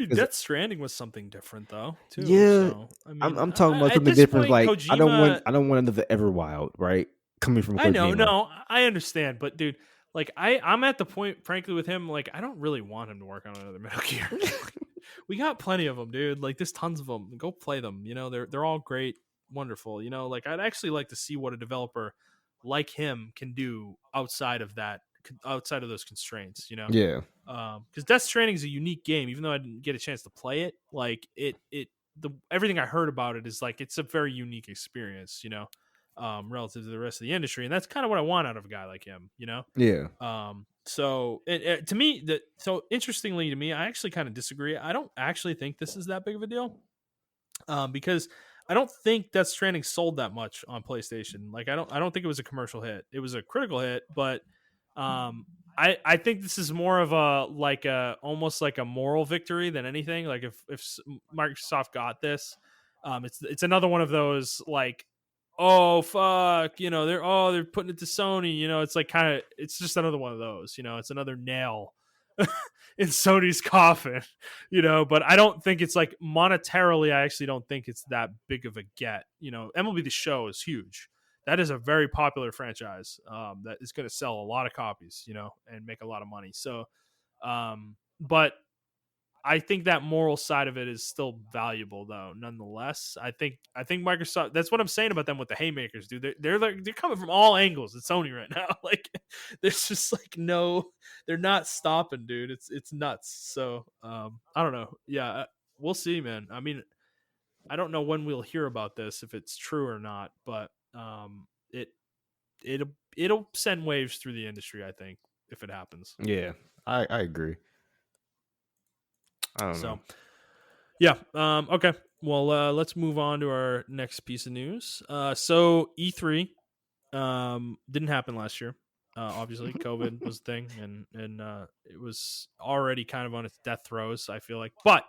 S1: Death Stranding was something different though, too.
S2: Yeah,
S1: so, I mean,
S2: I'm talking about something different.
S1: Point,
S2: like
S1: Kojima,
S2: I don't want another Everwild, right? Coming from Kojima.
S1: No, I understand, but dude, like I'm at the point, frankly, with him, like I don't really want him to work on another Metal Gear. We got plenty of them, dude. Like there's tons of them. Go play them. They're all great, wonderful. Like I'd actually like to see what a developer like him can do outside of that outside of those constraints, you know.
S2: Yeah.
S1: Because Death Stranding is a unique game, even though I didn't get a chance to play it. Like everything I heard about it is like it's a very unique experience, you know, relative to the rest of the industry, and that's kind of what I want out of a guy like him, you know.
S2: Yeah.
S1: So to me, interestingly to me, I actually kind of disagree. I don't actually think this is that big of a deal, because I don't think Death Stranding sold that much on PlayStation. Like I don't think it was a commercial hit. It was a critical hit, but I think this is more of almost like a moral victory than anything. Like if Microsoft got this, it's another one of those like, oh fuck, you know, they're putting it to Sony, you know, it's like it's just another one of those, you know, it's another nail in Sony's coffin, you know. But I don't think it's like monetarily, I actually don't think it's that big of a get. You know, MLB The Show is huge. That is a very popular franchise that is going to sell a lot of copies, you know, and make a lot of money. So, but I think that moral side of it is still valuable, though. Nonetheless, I think Microsoft. That's what I'm saying about them with the haymakers, dude. They're coming from all angles at Sony right now. Like, there's just like they're not stopping, dude. It's nuts. So, I don't know. Yeah, we'll see, man. I mean, I don't know when we'll hear about this, if it's true or not, but it'll send waves through the industry, I think, if it happens.
S2: Yeah, I agree. I don't know.
S1: Yeah. Okay. Well, let's move on to our next piece of news. So E3 didn't happen last year. Obviously, COVID was a thing, and it was already kind of on its death throes, I feel like. But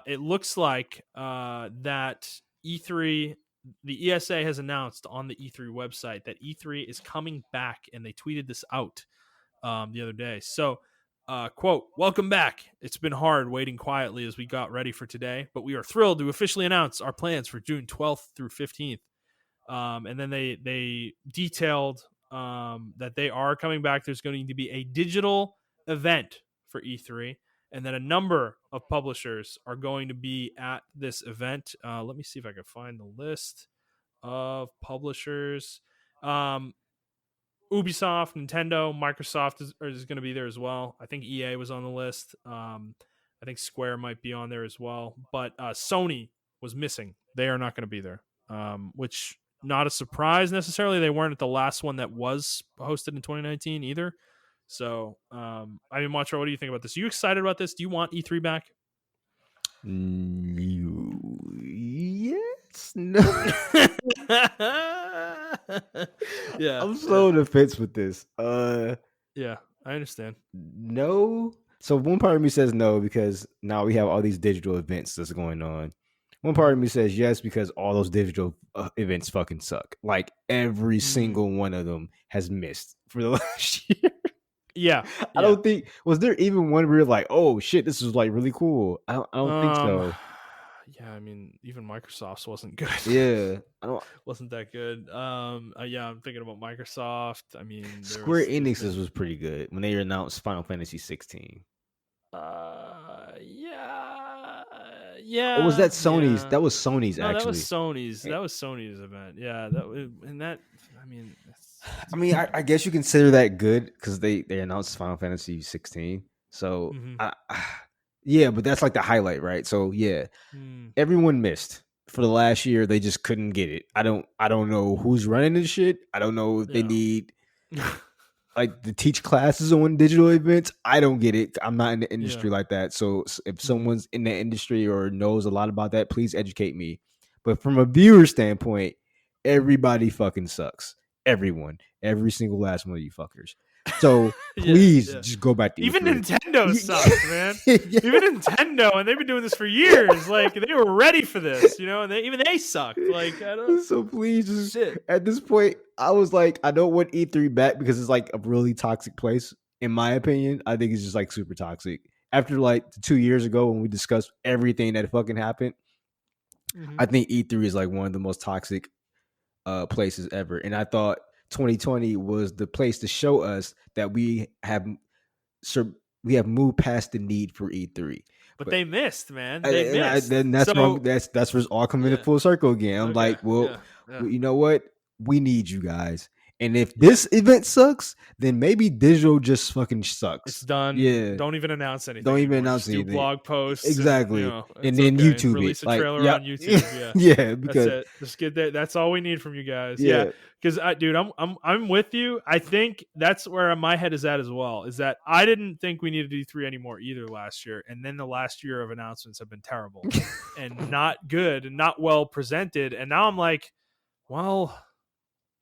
S1: it looks like that E3, the ESA has announced on the E3 website that E3 is coming back, and they tweeted this out the other day. So, quote, "Welcome back. It's been hard waiting quietly as we got ready for today, but we are thrilled to officially announce our plans for June 12th through 15th. And then they detailed that they are coming back. There's going to be a digital event for E3, and then a number of publishers are going to be at this event. Let me see if I can find the list of publishers. Ubisoft, Nintendo, Microsoft is going to be there as well. I think EA was on the list. I think Square might be on there as well. But Sony was missing. They are not going to be there, which not a surprise necessarily. They weren't at the last one that was hosted in 2019 either. So, I mean, Montrell, what do you think about this? Are you excited about this? Do you want E3 back?
S2: Yes. No.
S1: Yeah,
S2: I'm so on the fence with this.
S1: Yeah, I understand.
S2: No. So one part of me says no because now we have all these digital events that's going on. One part of me says yes because all those digital events fucking suck. Like every single one of them has missed for the last year.
S1: Yeah,
S2: I don't think was there even one where you're like, oh shit, this is like really cool. I don't think so.
S1: Yeah, I mean, even Microsoft's wasn't good.
S2: Yeah,
S1: wasn't that good. Yeah, I'm thinking about Microsoft. I mean,
S2: Square Enix's was pretty good when they announced Final Fantasy 16.
S1: Yeah.
S2: Or was that Sony's?
S1: Yeah.
S2: That was Sony's.
S1: No,
S2: actually,
S1: that was Sony's. That was Sony's event. Yeah, I mean,
S2: I guess you consider that good because they announced Final Fantasy 16. So, yeah, but that's like the highlight, right? So, yeah, everyone missed for the last year. They just couldn't get it. I don't know who's running this shit. I don't know if they need like to teach classes on digital events. I don't get it. I'm not in the industry like that. So, if someone's in the industry or knows a lot about that, please educate me. But from a viewer standpoint, everybody fucking sucks. Everyone, every single last one of you fuckers. So please just go back to
S1: even
S2: E3.
S1: Nintendo sucks, man. Even Nintendo, and they've been doing this for years. Like they were ready for this, you know, and they sucked. Like I don't.
S2: So please, just at this point, I was like, I don't want E3 back because it's like a really toxic place. In my opinion, I think it's just like super toxic. After like 2 years ago when we discussed everything that fucking happened, I think E3 is like one of the most toxic places ever, and I thought 2020 was the place to show us that we have moved past the need for E3.
S1: But they missed, man. They missed.
S2: That's wrong. That's where it's all coming in full circle again. I'm like, well, you know what? We need you guys, And if this event sucks, then maybe digital just fucking
S1: It's
S2: sucks.
S1: done.
S2: Yeah.
S1: Don't even announce anything
S2: Don't even
S1: anymore.
S2: announce
S1: Just do
S2: anything.
S1: blog posts and,
S2: Exactly. And
S1: it's
S2: then
S1: okay. And
S2: YouTube it.
S1: release a
S2: Like,
S1: trailer
S2: yeah.
S1: on YouTube. Yeah.
S2: Yeah,
S1: That's
S2: because
S1: it. Just get that. That's all we need from you guys. Yeah.
S2: yeah.
S1: Cause dude, I'm with you. I think that's where my head is at as well, is that I didn't think we needed E3 anymore either last year. And then the last year of announcements have been terrible and not good and not well presented. And now I'm like, well,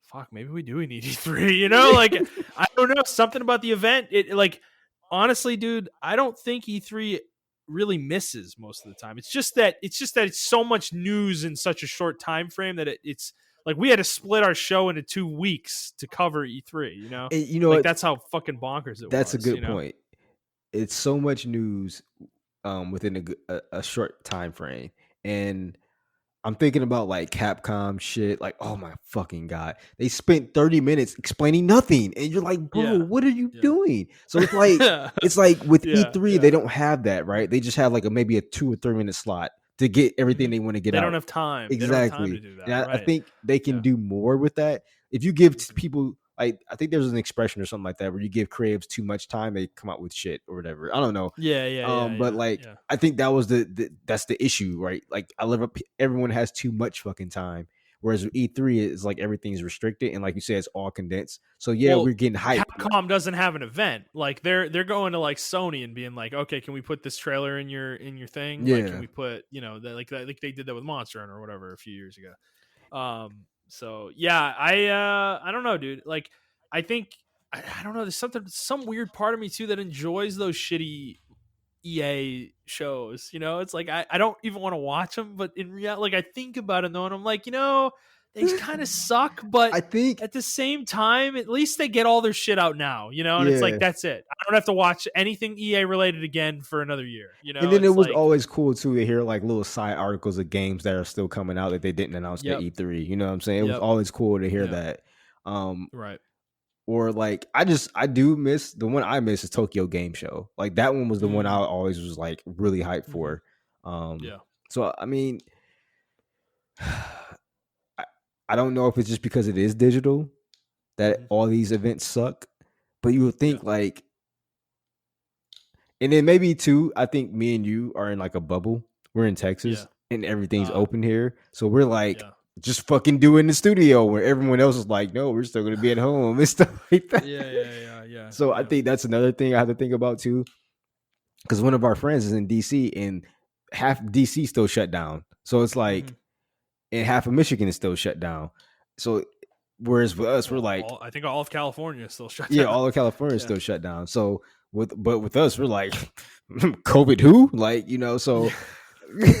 S1: fuck, maybe we do need E3, like I don't know, something about the event. It like honestly, dude, I don't think E3 really misses most of the time. It's just that it's so much news in such a short time frame that it's like we had to split our show into 2 weeks to cover E3,
S2: And you know
S1: like
S2: what?
S1: that's how fucking bonkers it
S2: That's a
S1: was,
S2: good point. It's so much news within a short time frame. And I'm thinking about like Capcom shit. Like, oh my fucking god, they spent 30 minutes explaining nothing, and you're like, bro,
S1: Yeah.
S2: what are you
S1: Yeah.
S2: doing? So it's like with
S1: Yeah.
S2: E3, they don't have that, right? They just have like maybe a 2 or 3 minute slot to get everything they want to get
S1: They don't
S2: out.
S1: have time. They don't have time to
S2: Exactly.
S1: do
S2: And
S1: that.
S2: I
S1: Right.
S2: think they can
S1: Yeah.
S2: do more with that. If you give
S1: Mhm.
S2: people like, I think there's an expression or something like that where you give creatives too much time, they come out with shit or whatever. I don't know.
S1: Yeah. Yeah. Yeah.
S2: But
S1: Yeah.
S2: like,
S1: Yeah.
S2: I think that was that's the issue, right? Like, I live up. Everyone has too much fucking time, whereas with E3 is like everything's restricted, and like you said, it's all condensed. So yeah,
S1: Well,
S2: we're getting hype.
S1: Capcom doesn't have an event. Like they're going to like Sony and being like, okay, can we put this trailer in your thing? Like, can
S2: Yeah,
S1: we put like they did that with Monster Hunter or whatever a few years ago. So yeah, I don't know, dude. Like, I think I don't know. There's some weird part of me too that enjoys those shitty EA shows. It's like I don't even want to watch them, but in reality, like I think about it though, and I'm like, they kind of suck, but
S2: I think
S1: at the same time, at least they get all their shit out now, and it's like
S2: yeah.
S1: that's it. I don't have to watch anything EA related again for another year.
S2: And then it
S1: It's
S2: was
S1: like,
S2: always cool too to hear like little side articles of games that are still coming out that they didn't announce at
S1: yep,
S2: E3. You know what I'm saying? It was
S1: yep,
S2: always cool to hear
S1: yep,
S2: that. Um,
S1: right,
S2: or like I do miss the one I miss is Tokyo Game Show. Like that one was the one I always was like really hyped
S1: mm-hmm.
S2: for. Um,
S1: Yeah,
S2: so I mean, I don't know if it's just because it is digital that
S1: mm-hmm.
S2: all these events suck, but you would
S1: Yeah,
S2: think like, and then maybe too, I think me and you are in like a bubble. We're in
S1: yeah,
S2: Texas and everything's open here. So we're like,
S1: yeah,
S2: just fucking do it in the studio where everyone else is like, no, we're still going to be at home and stuff like that.
S1: yeah, yeah, yeah, yeah,
S2: So I
S1: yeah.
S2: think that's another thing I have to think about too. Because one of our friends is in DC and half DC still shut down. So it's
S1: Mm-hmm.
S2: like, and half of Michigan is still shut down. So whereas with us, we're
S1: Well,
S2: like,
S1: I think all of California is still shut
S2: yeah,
S1: down.
S2: all of California is
S1: Yeah,
S2: still shut down. So with us, we're like, COVID who? Like, so
S1: yeah.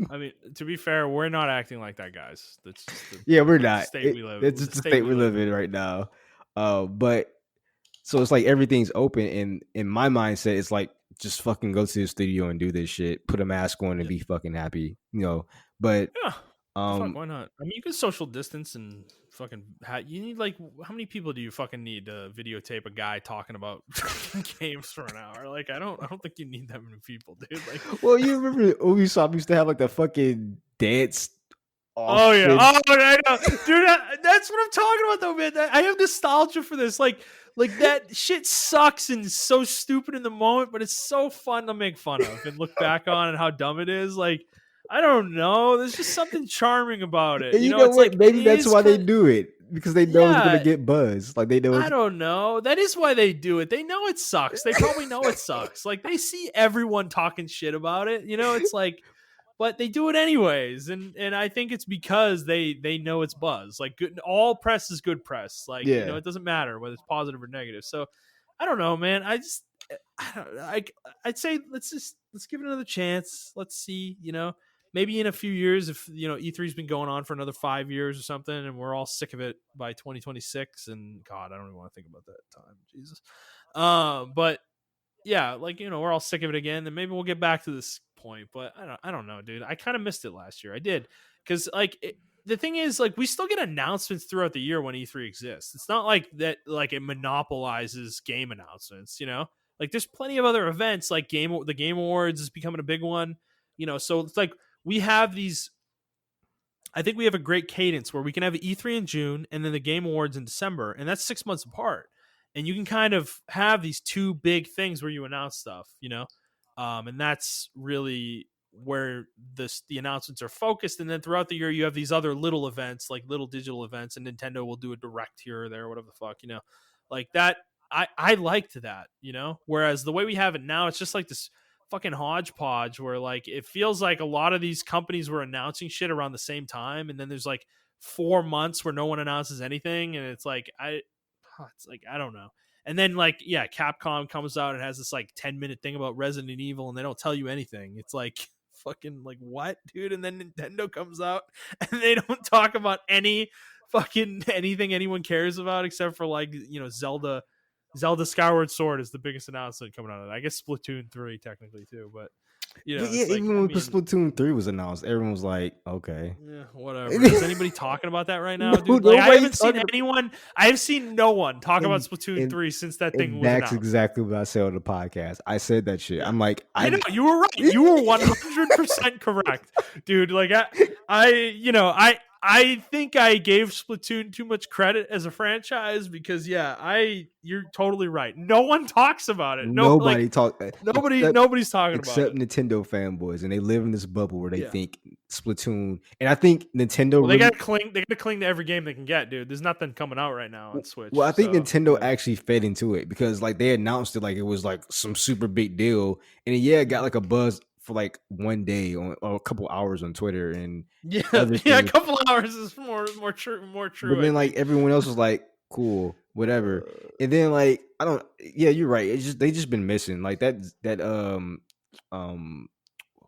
S1: I mean, to be fair, we're not acting like that, guys. That's just
S2: yeah, we're
S1: the
S2: not.
S1: state we live.
S2: It's
S1: The
S2: just the
S1: state
S2: state
S1: we
S2: we
S1: live
S2: live in
S1: in.
S2: right now. But so it's like everything's open, and in my mindset, it's like just fucking go to the studio and do this shit, put a mask on, and
S1: Yeah,
S2: be fucking happy, But
S1: yeah. The fuck,
S2: um,
S1: why not? I mean, you can social distance and fucking. You need like how many people do you fucking need to videotape a guy talking about games for an hour? Like, I don't think you need that many people, dude. Like,
S2: well, you remember Ubisoft used to have like the fucking dance off
S1: oh yeah,
S2: shit.
S1: oh I know, dude. That's what I'm talking about, though, man. I have nostalgia for this. Like that shit sucks and is so stupid in the moment, but it's so fun to make fun of and look back on and how dumb it is. Like, I don't know. There's just something charming about it.
S2: And you know
S1: It's
S2: what?
S1: like it
S2: Maybe that's
S1: is
S2: why they
S1: kind.
S2: do it because they know it's gonna
S1: Yeah,
S2: get buzz. Like they know
S1: I
S2: it's.
S1: don't know. That is why they do it. They know it sucks. They probably know it sucks. Like they see everyone talking shit about it. It's like, but they do it anyways, and I think it's because they know it's buzz. Like good, all press is good press. Like
S2: Yeah.
S1: it doesn't matter whether it's positive or negative. So I don't know, man. I don't I'd say let's give it another chance. Let's see. Maybe in a few years, if E3's been going on for another 5 years or something, and we're all sick of it by 2026. And God, I don't even want to think about that time. Jesus. But yeah, like we're all sick of it again, then maybe we'll get back to this point. But I don't know, dude. I kind of missed it last year. I did because the thing is, like, we still get announcements throughout the year when E3 exists. It's not like that, like it monopolizes game announcements. Like there's plenty of other events, like the Game Awards is becoming a big one. So it's like we have these I think we have a great cadence where we can have E3 in June and then the Game Awards in December, and that's 6 months apart. And you can kind of have these two big things where you announce stuff, and that's really where the announcements are focused. And then throughout the year, you have these other little events, like little digital events, and Nintendo will do a direct here or there, whatever the fuck, like that. I liked that, whereas the way we have it now, it's just like this fucking hodgepodge where like it feels like a lot of these companies were announcing shit around the same time, and then there's like 4 months where no one announces anything, and it's like I don't know. And then like Capcom comes out and has this like 10-minute thing about Resident Evil, and they don't tell you anything. It's like fucking like what, dude? And then Nintendo comes out and they don't talk about any fucking anything anyone cares about except for like Zelda Skyward Sword is the biggest announcement coming out of it. I guess Splatoon 3 technically too, but
S2: it's like, even when Splatoon 3 was announced, everyone was like, okay.
S1: Yeah, whatever. Is anybody talking about that right now,
S2: No,
S1: dude? Like, I haven't seen anyone. I've seen no one talk about Splatoon 3 since that thing was announced.
S2: That's exactly what I said on the podcast. I said that shit. I'm like,
S1: I know you were right. You were 100% correct, dude. Like I think I gave Splatoon too much credit as a franchise because you're totally right. No one talks about it. Nobody's talking
S2: except
S1: about it.
S2: Nintendo fanboys, and they live in this bubble where they think Splatoon. And I think Nintendo
S1: they gotta cling to every game they can get, dude. There's nothing coming out right now on Switch.
S2: Well, I think Nintendo actually fed into it because like they announced it like it was like some super big deal, and it got like a buzz for like one day or a couple hours on Twitter, and
S1: a couple hours is more true.
S2: But then like everyone else was like, cool, whatever. And then like I don't. Yeah, you're right. It's just they just been missing like that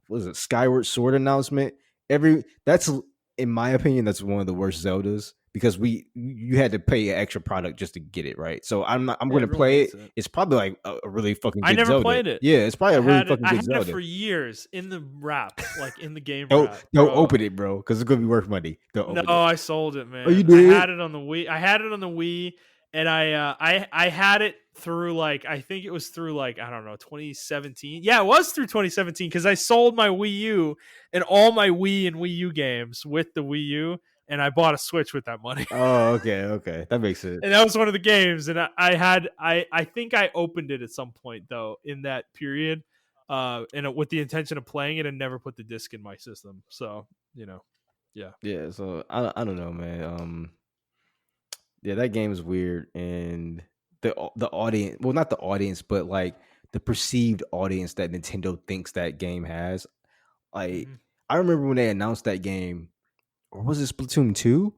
S2: what was it, Skyward Sword announcement? That's in my opinion that's one of the worst Zeldas because you had to pay an extra product just to get it, right? So I'm going to play it. It's probably like a really fucking good Zelda. I never played
S1: it.
S2: Yeah, it's probably a really fucking good Zelda.
S1: I had it for years in the wrap, like in the game
S2: don't,
S1: wrap.
S2: Don't open it, bro, because it's going to be worth money.
S1: I sold it, man.
S2: Oh, you did?
S1: I had it on the Wii. And I had it through like I think it was through like I don't know 2017. Yeah, it was through 2017 because I sold my Wii U and all my Wii and Wii U games with the Wii U, and I bought a Switch with that money.
S2: Oh, okay, that makes sense.
S1: And that was one of the games, and I think I opened it at some point though in that period, and with the intention of playing it and never put the disc in my system. So yeah.
S2: So I don't know, man. Yeah, that game is weird, and the audience, well, not the audience, but like the perceived audience that Nintendo thinks that game has. Like, I remember when they announced that game, or was it Splatoon 2?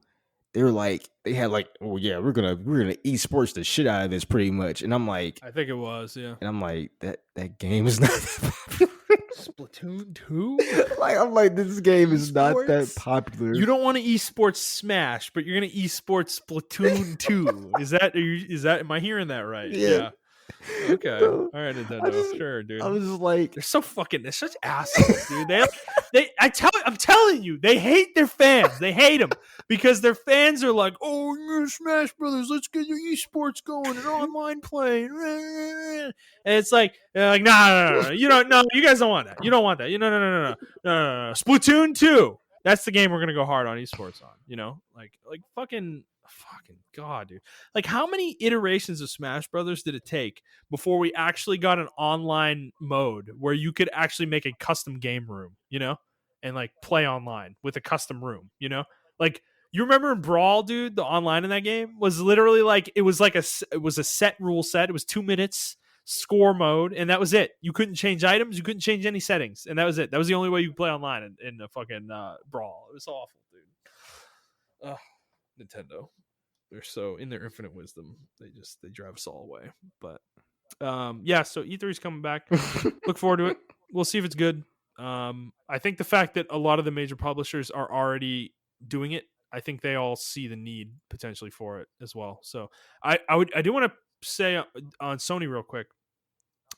S2: They were like, they had like, oh yeah, we're gonna esports the shit out of this, pretty much. And I'm like,
S1: I think it was, yeah.
S2: And I'm like, that game is not that popular.
S1: Splatoon 2?
S2: I'm like, this game is not that popular.
S1: You don't want to esports Smash, but you're gonna esports Splatoon 2. Is that am I hearing that right?
S2: Yeah.
S1: Okay. All right, Nintendo. Sure, dude.
S2: I was just like,
S1: they're such assholes, dude. I'm telling you, they hate their fans. They hate them because their fans are like, oh, you're Smash Brothers. Let's get your esports going and online playing. And it's like, no. You don't. No, you guys don't want that. You don't want that. No. Splatoon 2. That's the game we're gonna go hard on esports on. Like fucking God, dude. Like, how many iterations of Smash Brothers did it take before we actually got an online mode where you could actually make a custom game room, and like play online with a custom room, Like, you remember in Brawl, dude, the online in that game was literally like it was a set rule set. It was 2 minutes score mode, and that was it. You couldn't change items, you couldn't change any settings, and that was it. That was the only way you could play online in the fucking Brawl. It was awful, dude. Nintendo. They're so in their infinite wisdom, they drive us all away. But so E3 is coming back. Look forward to it. We'll see if it's good. I think the fact that a lot of the major publishers are already doing it, I think they all see the need potentially for it as well. So I do want to say on Sony real quick.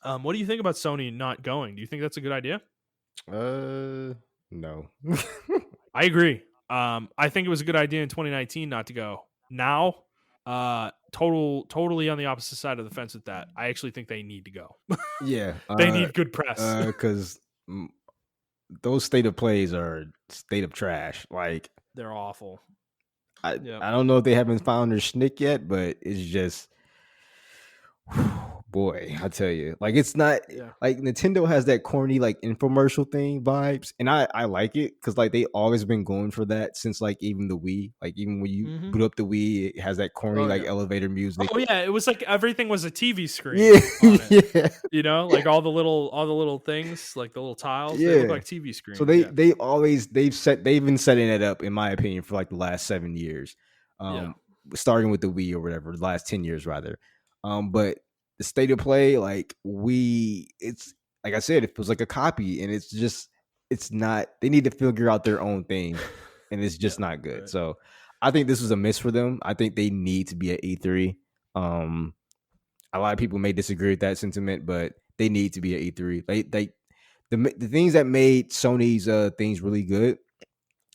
S1: What do you think about Sony not going? Do you think that's a good idea?
S2: No.
S1: I agree. I think it was a good idea in 2019 not to go. Now, totally on the opposite side of the fence with that. I actually think they need to go.
S2: Yeah,
S1: they need good press
S2: because those state of plays are state of trash. Like,
S1: they're awful.
S2: I don't know if they haven't found their schnick yet, but it's just, boy, I tell you, like it's not like Nintendo has that corny like infomercial thing vibes, and I like it because like they always been going for that since like even the Wii, like even when you boot up the Wii, it has that corny like elevator music.
S1: Oh yeah, it was like everything was a TV screen.
S2: Yeah,
S1: on it.
S2: yeah.
S1: You know, like all the little things, like the little tiles, they look like TV screens.
S2: So they've been setting it up, in my opinion, for like the last 7 years. Starting with the Wii or whatever, the last 10 years rather. But the state of play, like it's like I said, it feels like a copy, and it's not. They need to figure out their own thing, and it's just not good. Right. So I think this was a miss for them. I think they need to be at E3. A lot of people may disagree with that sentiment, but they need to be at E3. The things that made Sony's things really good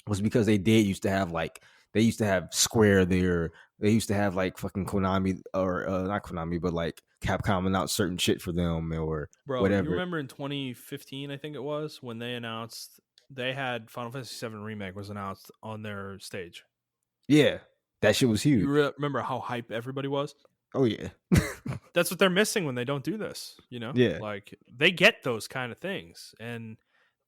S2: was because they used to have Square there. They used to have like fucking Konami or not Konami, but like Capcom announce certain shit for them or whatever.
S1: You remember in 2015, I think it was, when they announced they had Final Fantasy VII Remake was announced on their stage.
S2: Yeah, that shit was huge.
S1: You remember how hype everybody was?
S2: Oh yeah.
S1: That's what they're missing when they don't do this, you know?
S2: Yeah.
S1: Like they get those kind of things. And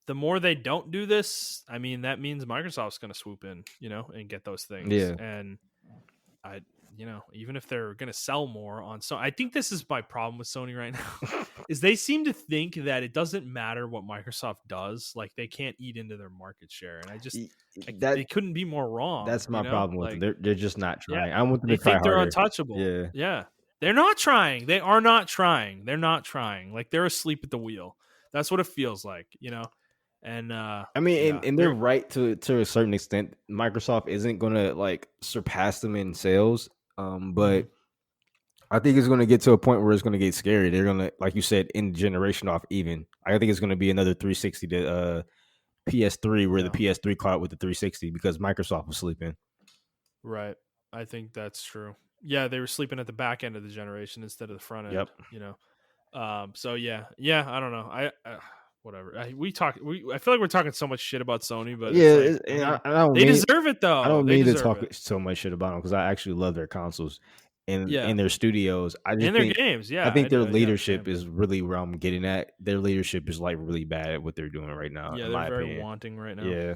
S1: the more they don't do this, I mean, that means Microsoft's going to swoop in, you know, and get those things.
S2: Yeah.
S1: And even if they're going to sell more on, so I think this is my problem with Sony right now is they seem to think that it doesn't matter what Microsoft does. Like they can't eat into their market share. And I just, they couldn't be more wrong.
S2: That's my problem with them. They're just not trying.
S1: Yeah,
S2: I want them to try harder.
S1: They think they're untouchable.
S2: Yeah.
S1: Yeah. They're not trying. They are not trying. They're not trying. Like they're asleep at the wheel. That's what it feels like, you know? And
S2: I mean, and they're right to a certain extent. Microsoft isn't going to like surpass them in sales. But I think it's going to get to a point where it's going to get scary. They're going to, like you said, end generation off even. I think it's going to be another 360 to PS3 where the PS3 caught up with the 360 because Microsoft was sleeping.
S1: Right. I think that's true. Yeah, they were sleeping at the back end of the generation instead of the front end.
S2: Yep.
S1: You know. So yeah. I don't know. Whatever. I feel like we're talking so much shit about Sony, but they deserve it though.
S2: I don't mean to talk so much shit about them because I actually love their consoles and their studios.
S1: And their games. Yeah,
S2: I think their leadership is really where I'm getting at. Their leadership is like really bad at what they're doing right now.
S1: Yeah, they're very wanting right now.
S2: Yeah.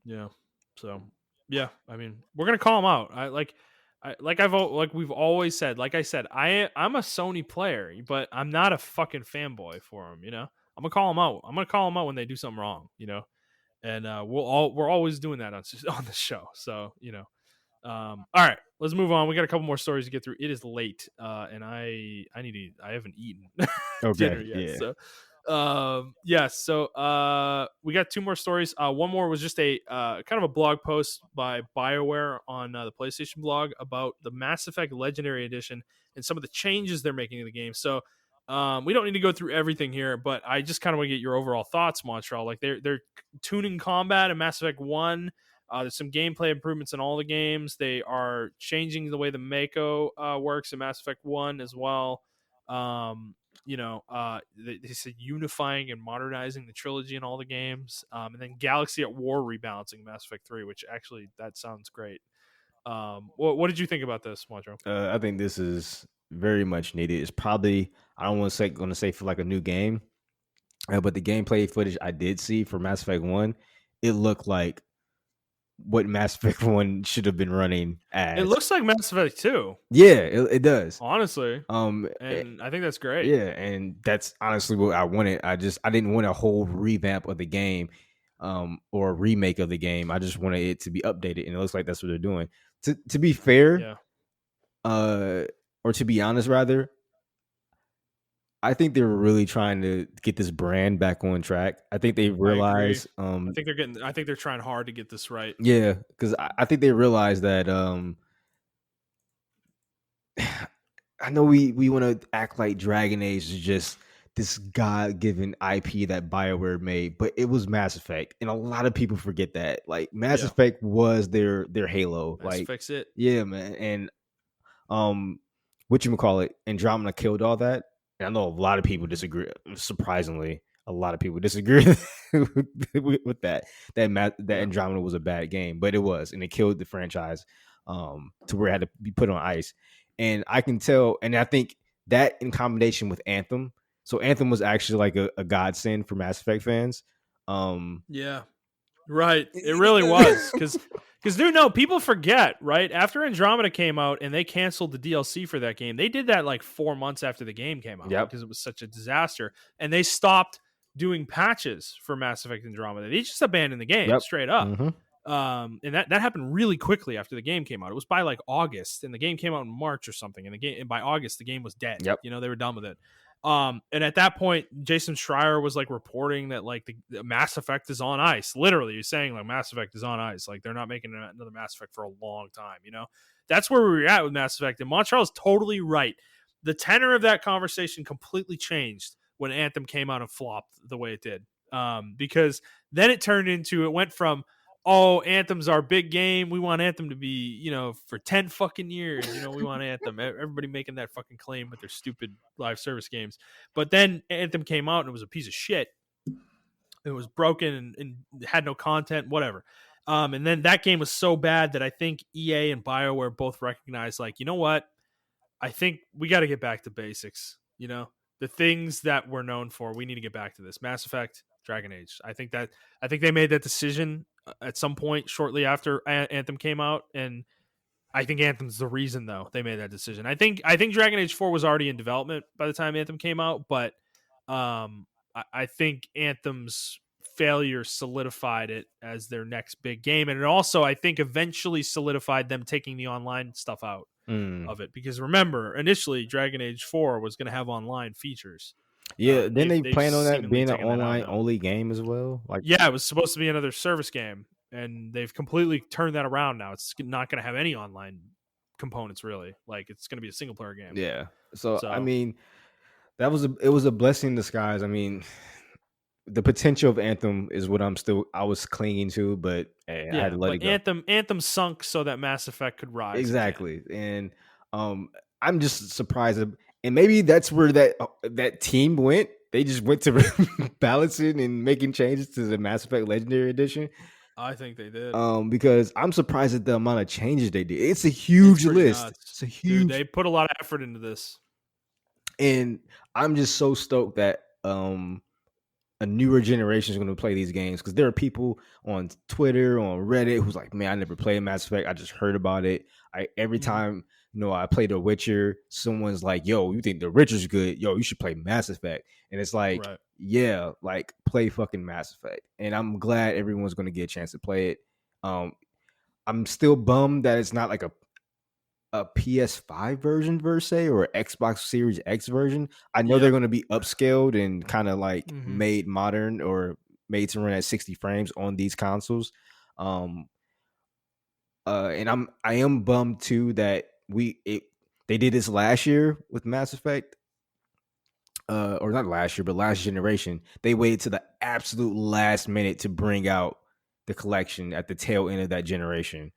S1: Yeah. So yeah, I mean, we're gonna call them out. We've always said. Like I said, I'm a Sony player, but I'm not a fucking fanboy for them. You know. I'm gonna call them out. I'm gonna call them out when they do something wrong, you know. And we're always doing that on the show. So you know, all right, let's move on. We got a couple more stories to get through. It is late, and I need to eat. I haven't eaten dinner yet.
S2: Yeah.
S1: So we got two more stories. One more was just a kind of a blog post by BioWare on the PlayStation blog about the Mass Effect Legendary Edition and some of the changes they're making in the game. So. We don't need to go through everything here, but I just kind of want to get your overall thoughts, Montreal. Like they're tuning combat in Mass Effect 1. There's some gameplay improvements in all the games. They are changing the way the Mako works in Mass Effect 1 as well. They said unifying and modernizing the trilogy in all the games. And then Galaxy at War rebalancing Mass Effect 3, which actually that sounds great. What did you think about this, Montreal?
S2: I think this is very much needed. It's probably, I don't want to say for like a new game, but the gameplay footage I did see for Mass Effect 1, it looked like what Mass Effect 1 should have been running as.
S1: It looks like Mass Effect 2.
S2: Yeah, it does.
S1: Honestly. And I think that's great.
S2: Yeah, and that's honestly what I wanted. I didn't want a whole revamp of the game or a remake of the game. I just wanted it to be updated, and it looks like that's what they're doing. To be fair, or to be honest, rather, I think they're really trying to get this brand back on track. I think they realize.
S1: I think they're trying hard to get this right.
S2: Yeah, because I think they realize that. I know we want to act like Dragon Age is just this God-given IP that BioWare made, but it was Mass Effect, and a lot of people forget that. Like Mass Effect was their Halo.
S1: Mass Effect's it.
S2: Yeah, man, and whatchamacallit, Andromeda killed all that. And I know a lot of people disagree, surprisingly. a lot of people disagree with that. That
S1: Yeah.
S2: Andromeda was a bad game, but it was, and it killed the franchise to where it had to be put on ice. And I can tell, and I think that in combination with Anthem, so Anthem was actually like a godsend for Mass Effect fans.
S1: Yeah. Right. It really was. Because dude, no, people forget, right? After Andromeda came out and they canceled the DLC for that game, they did that like 4 months after the game came out
S2: Yep.
S1: because it was such a disaster. And they stopped doing patches for Mass Effect Andromeda. They just abandoned the game
S2: Yep.
S1: straight up.
S2: Mm-hmm.
S1: And that happened really quickly after the game came out. It was by like August, and the game came out in March or something. And by August, the game was dead.
S2: Yep.
S1: You know, they were done with it. And at that point, Jason Schreier was like reporting that like the Mass Effect is on ice. Literally, he's saying like Mass Effect is on ice. Like they're not making another Mass Effect for a long time. You know, that's where we were at with Mass Effect. And Montreal is totally right. The tenor of that conversation completely changed when Anthem came out and flopped the way it did. Because then it went from, oh, Anthem's our big game. We want Anthem to be, you know, for 10 fucking years. You know, we want Anthem. Everybody making that fucking claim with their stupid live service games. But then Anthem came out and it was a piece of shit. It was broken and had no content, whatever. And then that game was so bad that I think EA and BioWare both recognized, like, you know what? I think we got to get back to basics. You know, the things that we're known for, we need to get back to this. Mass Effect, Dragon Age. I think they made that decision at some point shortly after Anthem came out, and I think Anthem's the reason though they made that decision. I think Dragon Age 4 was already in development by the time Anthem came out, but I think Anthem's failure solidified it as their next big game, and it also I think eventually solidified them taking the online stuff out of it, because remember, initially Dragon Age 4 was going to have online features.
S2: Yeah, then they
S1: They've
S2: plan on that
S1: seemingly
S2: being an
S1: taken that out
S2: online
S1: now.
S2: only game as well. Like,
S1: Yeah, it was supposed to be another service game, and they've completely turned that around now. It's not going to have any online components really. Like it's going to be a single player game.
S2: yeah. So I
S1: So
S2: mean, it was a blessing in disguise. I mean, the potential of Anthem is what I was clinging to, but hey, I had
S1: yeah,
S2: to let it
S1: but
S2: go.
S1: Anthem sunk so that Mass Effect could rise again.
S2: Exactly, and I'm just surprised, and maybe that's where that team went. They just went to balancing and making changes to the Mass Effect Legendary Edition.
S1: I think they did.
S2: Because I'm surprised at the amount of changes they did. It's a
S1: It's
S2: huge
S1: pretty
S2: list.
S1: nuts,
S2: It's a
S1: dude.
S2: huge,
S1: They put a lot of effort into this.
S2: and I'm just so stoked that a newer generation is going to play these games, because there are people on Twitter, on Reddit, who's like, man, I never played Mass Effect. I just heard about it. Every time, you know, I play The Witcher, someone's like, yo, you think The Witcher's good? Yo, you should play Mass Effect. And it's like,
S1: Right.
S2: yeah, like play fucking Mass Effect. And I'm glad everyone's going to get a chance to play it. I'm still bummed that it's not like a PS5 version per se, or Xbox Series X version. I know they're going to be upscaled and kind of like made modern, or made to run at 60 frames on these consoles. And I am bummed too that they did this last year with Mass Effect. Or not last year, but last generation. They waited to the absolute last minute to bring out the collection at the tail end of that generation.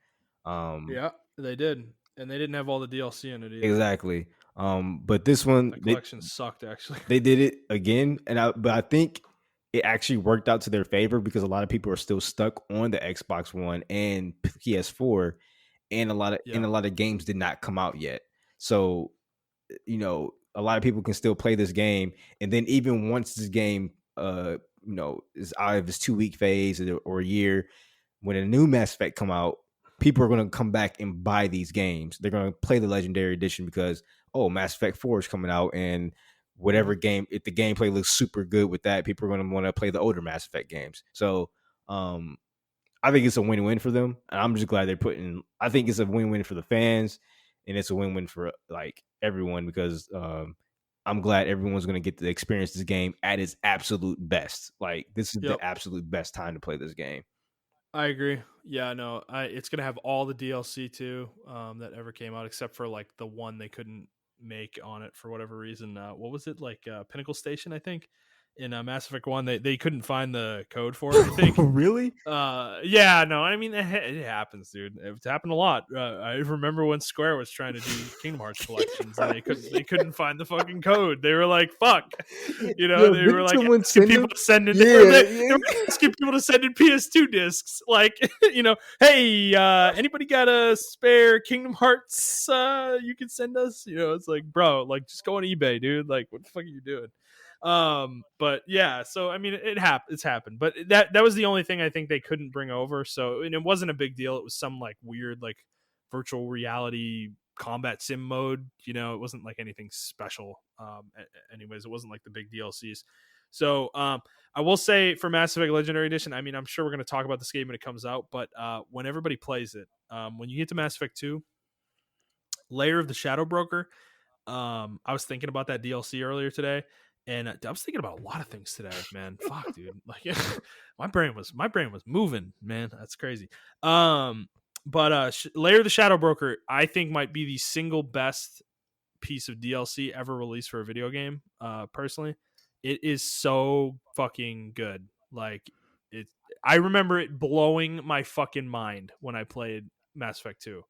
S1: Yeah, they did. And they didn't have all the DLC in it either.
S2: Exactly. But this one,
S1: the collection sucked actually.
S2: They did it again, but I think it actually worked out to their favor, because a lot of people are still stuck on the Xbox One and PS4, and a lot of games did not come out yet. So, you know, a lot of people can still play this game, and then even once this game, you know, is out of its 2-week phase or a year, when a new Mass Effect come out, people are going to come back and buy these games. They're going to play the Legendary Edition because, oh, Mass Effect 4 is coming out, and whatever game, if the gameplay looks super good with that, people are going to want to play the older Mass Effect games. So I think it's a win-win for them. And I'm just glad I think it's a win-win for the fans, and it's a win-win for like everyone, because I'm glad everyone's going to get to experience this game at its absolute best. Like, this is the absolute best time to play this game.
S1: I agree. Yeah, no, it's gonna have all the DLC too that ever came out, except for like the one they couldn't make on it for whatever reason. What was it, like Pinnacle Station? I think in Mass Effect 1. They couldn't find the code for it, I think.
S2: Really?
S1: Yeah, no, I mean it happens, dude. It's happened a lot. I remember when Square was trying to do Kingdom Hearts collections and they couldn't find the fucking code. They were like, "Fuck,"
S2: Yo,
S1: They were
S2: didn't
S1: like
S2: someone
S1: asking
S2: send
S1: people
S2: him?
S1: to send in.
S2: Yeah,
S1: They were asking people to send in PS2 discs. Like, hey, anybody got a spare Kingdom Hearts? You can send us. It's like, bro, like just go on eBay, dude. Like, what the fuck are you doing? But yeah, so I mean it's happened, but that was the only thing I think they couldn't bring over. So, and it wasn't a big deal. It was some like weird like virtual reality combat sim mode. It wasn't like anything special. Anyways, it wasn't like the big DLCs. So I will say for Mass Effect Legendary Edition, I mean, I'm sure we're going to talk about this game when it comes out, but when everybody plays it, when you get to Mass Effect 2, Layer of the Shadow Broker, I was thinking about that DLC earlier today, and I was thinking about a lot of things today, man. Fuck, dude. Like my brain was moving, man. That's crazy. But Layer of the Shadow Broker, I think might be the single best piece of DLC ever released for a video game. Personally, it is so fucking good. Like it, I remember it blowing my fucking mind when I played Mass Effect 2.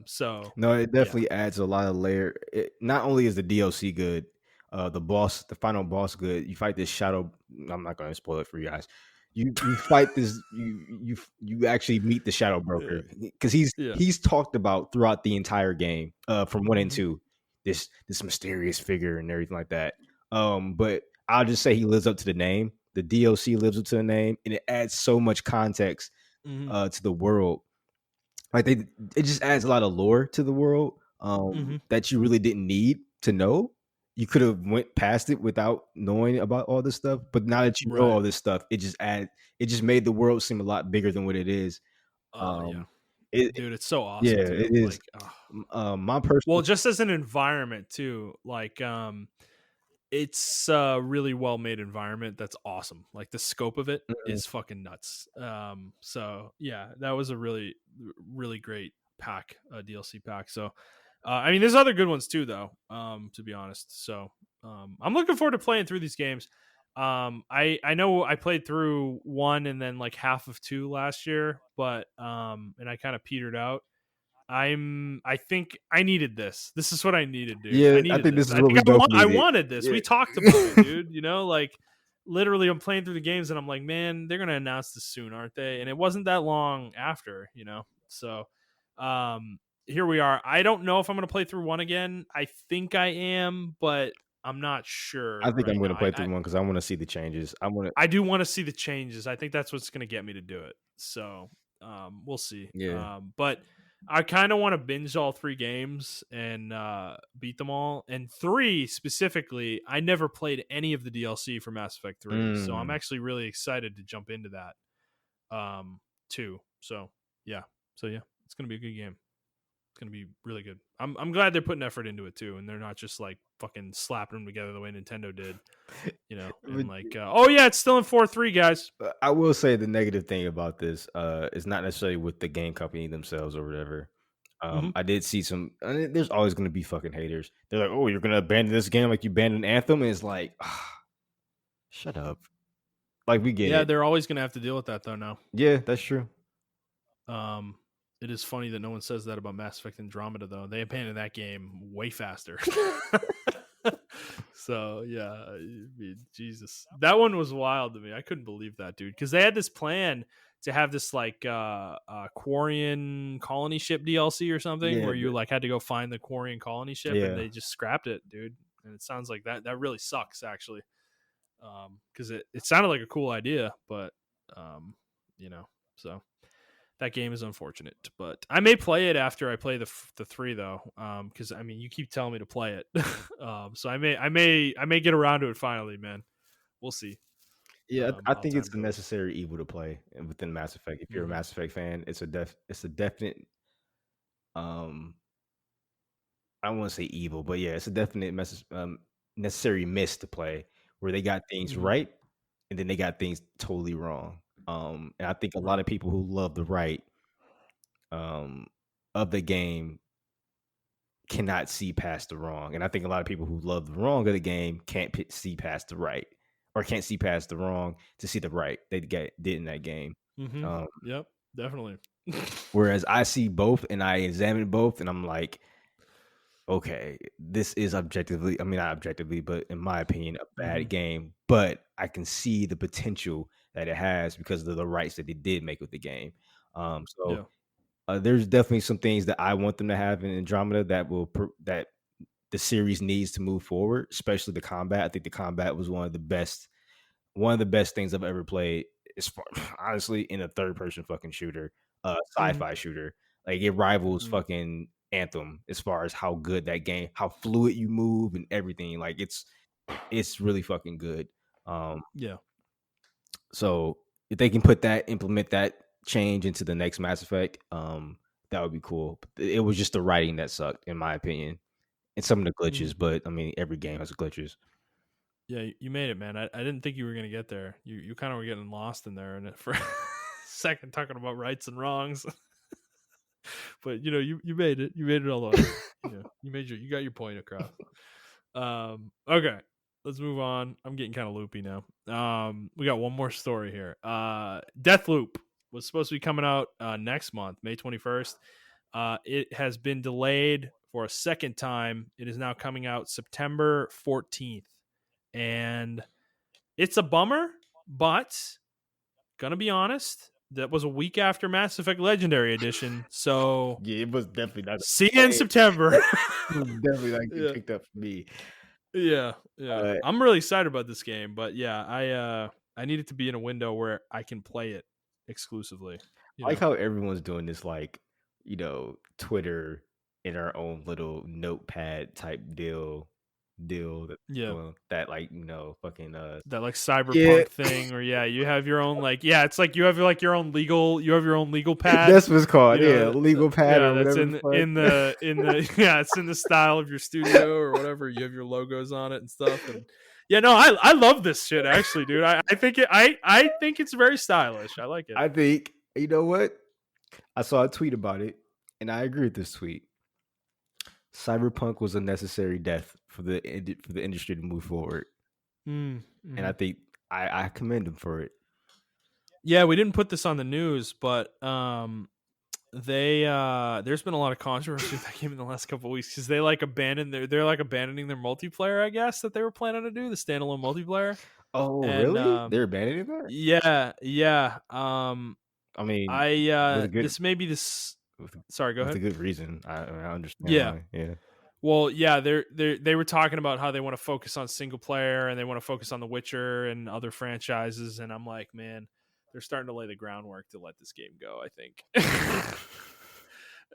S1: So
S2: no, it
S1: yeah.
S2: definitely adds a lot of layer. Not only is the DLC good, the final boss good. You fight this shadow. I'm not going to spoil it for you guys. You fight this. You actually meet the shadow
S1: Yeah.
S2: broker because
S1: Yeah.
S2: he's talked about throughout the entire game, from 1 and
S1: Mhm.
S2: 2. This mysterious figure and everything like that. But I'll just say he lives up to the name. The DLC lives up to the name, and it adds so much context
S1: Mhm.
S2: to the world. Like it just adds a lot of lore to the world
S1: Mhm.
S2: that you really didn't need to know. You could have went past it without knowing about all this stuff, but now that you know
S1: Right.
S2: all this stuff, it just made the world seem a lot bigger than what it is.
S1: Oh yeah.
S2: Um, it
S1: Dude, it's so
S2: yeah,
S1: awesome
S2: it
S1: too.
S2: is.
S1: Like,
S2: My
S1: well,
S2: personal
S1: just as an environment too. Like, it's a really well made environment. That's awesome. Like the scope of it
S2: Mhm.
S1: is fucking nuts. So yeah, that was a really, really great pack, DLC pack. So, I mean, there's other good ones too, though. To be honest, so I'm looking forward to playing through these games. I know I played through 1 and then like half of 2 last year, but and I kind of petered out. I think I needed this. This is what I needed, dude. I
S2: Yeah, I
S1: needed
S2: think this
S1: this.
S2: is
S1: I
S2: what
S1: think
S2: we both
S1: I
S2: needed.
S1: wanted this.
S2: Yeah.
S1: We talked about it, dude. Like literally I'm playing through the games and I'm like, man, they're gonna announce this soon, aren't they? And it wasn't that long after, So here we are. I don't know if I'm gonna play through 1 again. I think I am, but I'm not
S2: I
S1: sure
S2: think I'm
S1: right
S2: going
S1: now.
S2: to play through one because I want to see the changes. I want to.
S1: I do want to see the changes. I think that's what's going to get me to do it. So we'll see.
S2: Yeah.
S1: But I kind of want to binge all 3 games and beat them all. And 3 specifically, I never played any of the DLC for Mass Effect 3. So I'm
S2: Mm.
S1: actually really excited to jump into that too. So yeah. It's going to be a good game. It's going to be really good. I'm glad they're putting effort into it too. And they're not just like fucking slapping them together the way Nintendo did. And
S2: But
S1: like, oh yeah, it's still in 4.3, guys.
S2: I will say the negative thing about this is not necessarily with the game company themselves or whatever.
S1: Mm-hmm.
S2: I did see some. There's always going to be fucking haters. They're like, "Oh, you're going to abandon this game like you abandoned Anthem," and it's like, shut up. Like we get
S1: Yeah,
S2: it.
S1: they're always gonna have to deal with that though now.
S2: Yeah, that's true.
S1: Um, it is funny that no one says that about Mass Effect Andromeda though. They abandoned that game way faster. So yeah, Jesus, that one was wild to me. I couldn't believe that, dude, because they had this plan to have this like Quarian colony ship DLC or something
S2: Yeah,
S1: where you like had to go find the Quarian colony ship, and
S2: yeah.
S1: they just scrapped it, dude. And it sounds like that really sucks actually, because it sounded like a cool idea, but um, so that game is unfortunate. But I may play it after I play the 3 though, because I mean you keep telling me to play it, so I may get around to it finally, man. We'll see
S2: Yeah, I
S1: how
S2: think it's
S1: time
S2: a
S1: goes.
S2: necessary evil to play within Mass Effect. If you're a
S1: Mm-hmm.
S2: Mass Effect fan, it's a definite um I don't want to say evil, but yeah, it's a definite necessary miss to play where they got things
S1: Mm-hmm.
S2: right and then they got things totally wrong. And I think a lot
S1: Right.
S2: of people who love the right um of the game cannot see past the wrong, and I think a lot of people who love the wrong of the game can't see past the right. or can't see past the wrong to see the right they did in that game.
S1: Yep, definitely.
S2: Whereas I see both and I examine both and I'm like, okay, this is objectively, I mean, not objectively, but in my opinion, a bad game. But I can see the potential that it has because of the rights that they did make with the game. There's definitely some things that I want them to have in Andromeda that the series needs to move forward, especially the combat. I think the combat was one of the best things I've ever played. Honestly, in a third person fucking shooter, sci-fi shooter, like it rivals fucking Anthem as far as how good that game, how fluid you move and everything. Like it's really fucking good. So if they can implement that change into the next Mass Effect, that would be cool. It was just the writing that sucked, in my opinion, and some of the glitches. But I mean, every game has glitches.
S1: Yeah, you made it, man. I didn't think you were gonna get there. You kind of were getting lost in there, and for a second talking about rights and wrongs. But you made it. You made it all the way. You got your point across. Okay, let's move on. I'm getting kind of loopy now. We got one more story here. Deathloop was supposed to be coming out next month, May 21st. It has been delayed for a second time. It is now coming out September 14th. And it's a bummer, but gonna be honest, that was a week after Mass Effect Legendary Edition. So
S2: yeah, it was definitely not.
S1: See you in September.
S2: Definitely not getting picked up for me.
S1: Yeah. I'm really excited about this game, but yeah, I need it to be in a window where I can play it exclusively.
S2: I like how everyone's doing this, like, Twitter in our own little notepad type deal that like fucking
S1: that like cyberpunk thing, or you have your own it's like you have like your own legal pad.
S2: That's what it's called. Legal pad or
S1: that's
S2: whatever.
S1: in the it's in the style of your studio or whatever. You have your logos on it and stuff. And I love this shit actually, dude. I think it's very stylish. I like it.
S2: I think, you know what? I saw a tweet about it and I agree with this tweet. Cyberpunk was a necessary death for the industry to move forward, and I think I commend them for it.
S1: Yeah, we didn't put this on the news, but they there's been a lot of controversy with that game in the last couple of weeks because they like abandoning their multiplayer. I guess that they were planning to do the standalone multiplayer.
S2: Oh, really? They're abandoning that?
S1: Yeah.
S2: I mean,
S1: this may be this. Sorry, go ahead.
S2: That's a good reason. I understand.
S1: Yeah.
S2: Why. Yeah.
S1: Well, yeah, they were talking about how they want to focus on single player and they want to focus on The Witcher and other franchises, and I'm like, man, they're starting to lay the groundwork to let this game go, I think.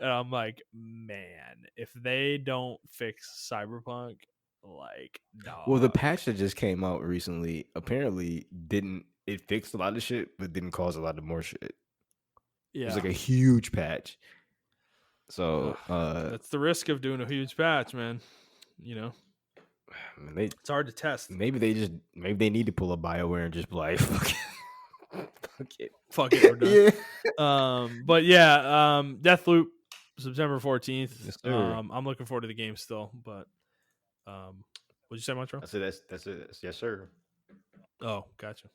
S1: And I'm like, man, if they don't fix Cyberpunk, like, dog.
S2: Well, the patch that just came out recently apparently it fixed a lot of shit, but didn't cause a lot of more shit. Yeah. It was like a huge patch. So
S1: that's the risk of doing a huge patch, man. It's hard to test.
S2: Maybe they need to pull a BioWare and just be like, fuck it,
S1: we're done. But yeah, Deathloop, September 14th.
S2: Yes,
S1: I'm looking forward to the game still, but what'd you say, Montrell?
S2: I said that's it. Yes, sir.
S1: Oh, gotcha.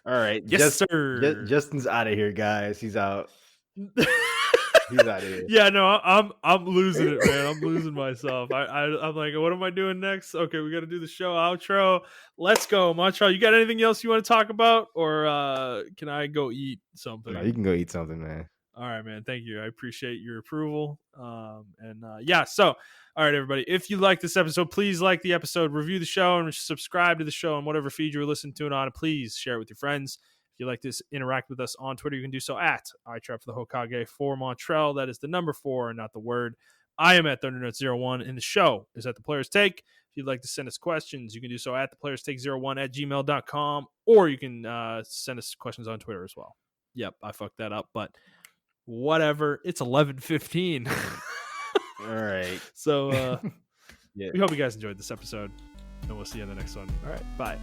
S2: All right.
S1: Yes, sir.
S2: Justin's out of here, guys. He's out. He's out of here.
S1: Yeah, no, I'm losing it, man. I'm losing myself. I'm like, what am I doing next? Okay, we got to do the show outro. Let's go, Montrell. You got anything else you want to talk about, or can I go eat something?
S2: No, you can go eat something, man.
S1: All right, man. Thank you. I appreciate your approval. So, all right, everybody. If you like this episode, please like the episode, review the show, and subscribe to the show on whatever feed you're listening to it on. Please share it with your friends. If you like to interact with us on Twitter, you can do so at iTrap for the Hokage for Montrell. That is the number 4 and not the word. I am at ThunderNut01, and the show is at The Players Take. If you'd like to send us questions, you can do so at theplayerstake01@gmail.com, or you can send us questions on Twitter as well. Yep, I fucked that up, but whatever. It's 11:15.
S2: All right.
S1: So we hope you guys enjoyed this episode, and we'll see you in the next one. All right, bye.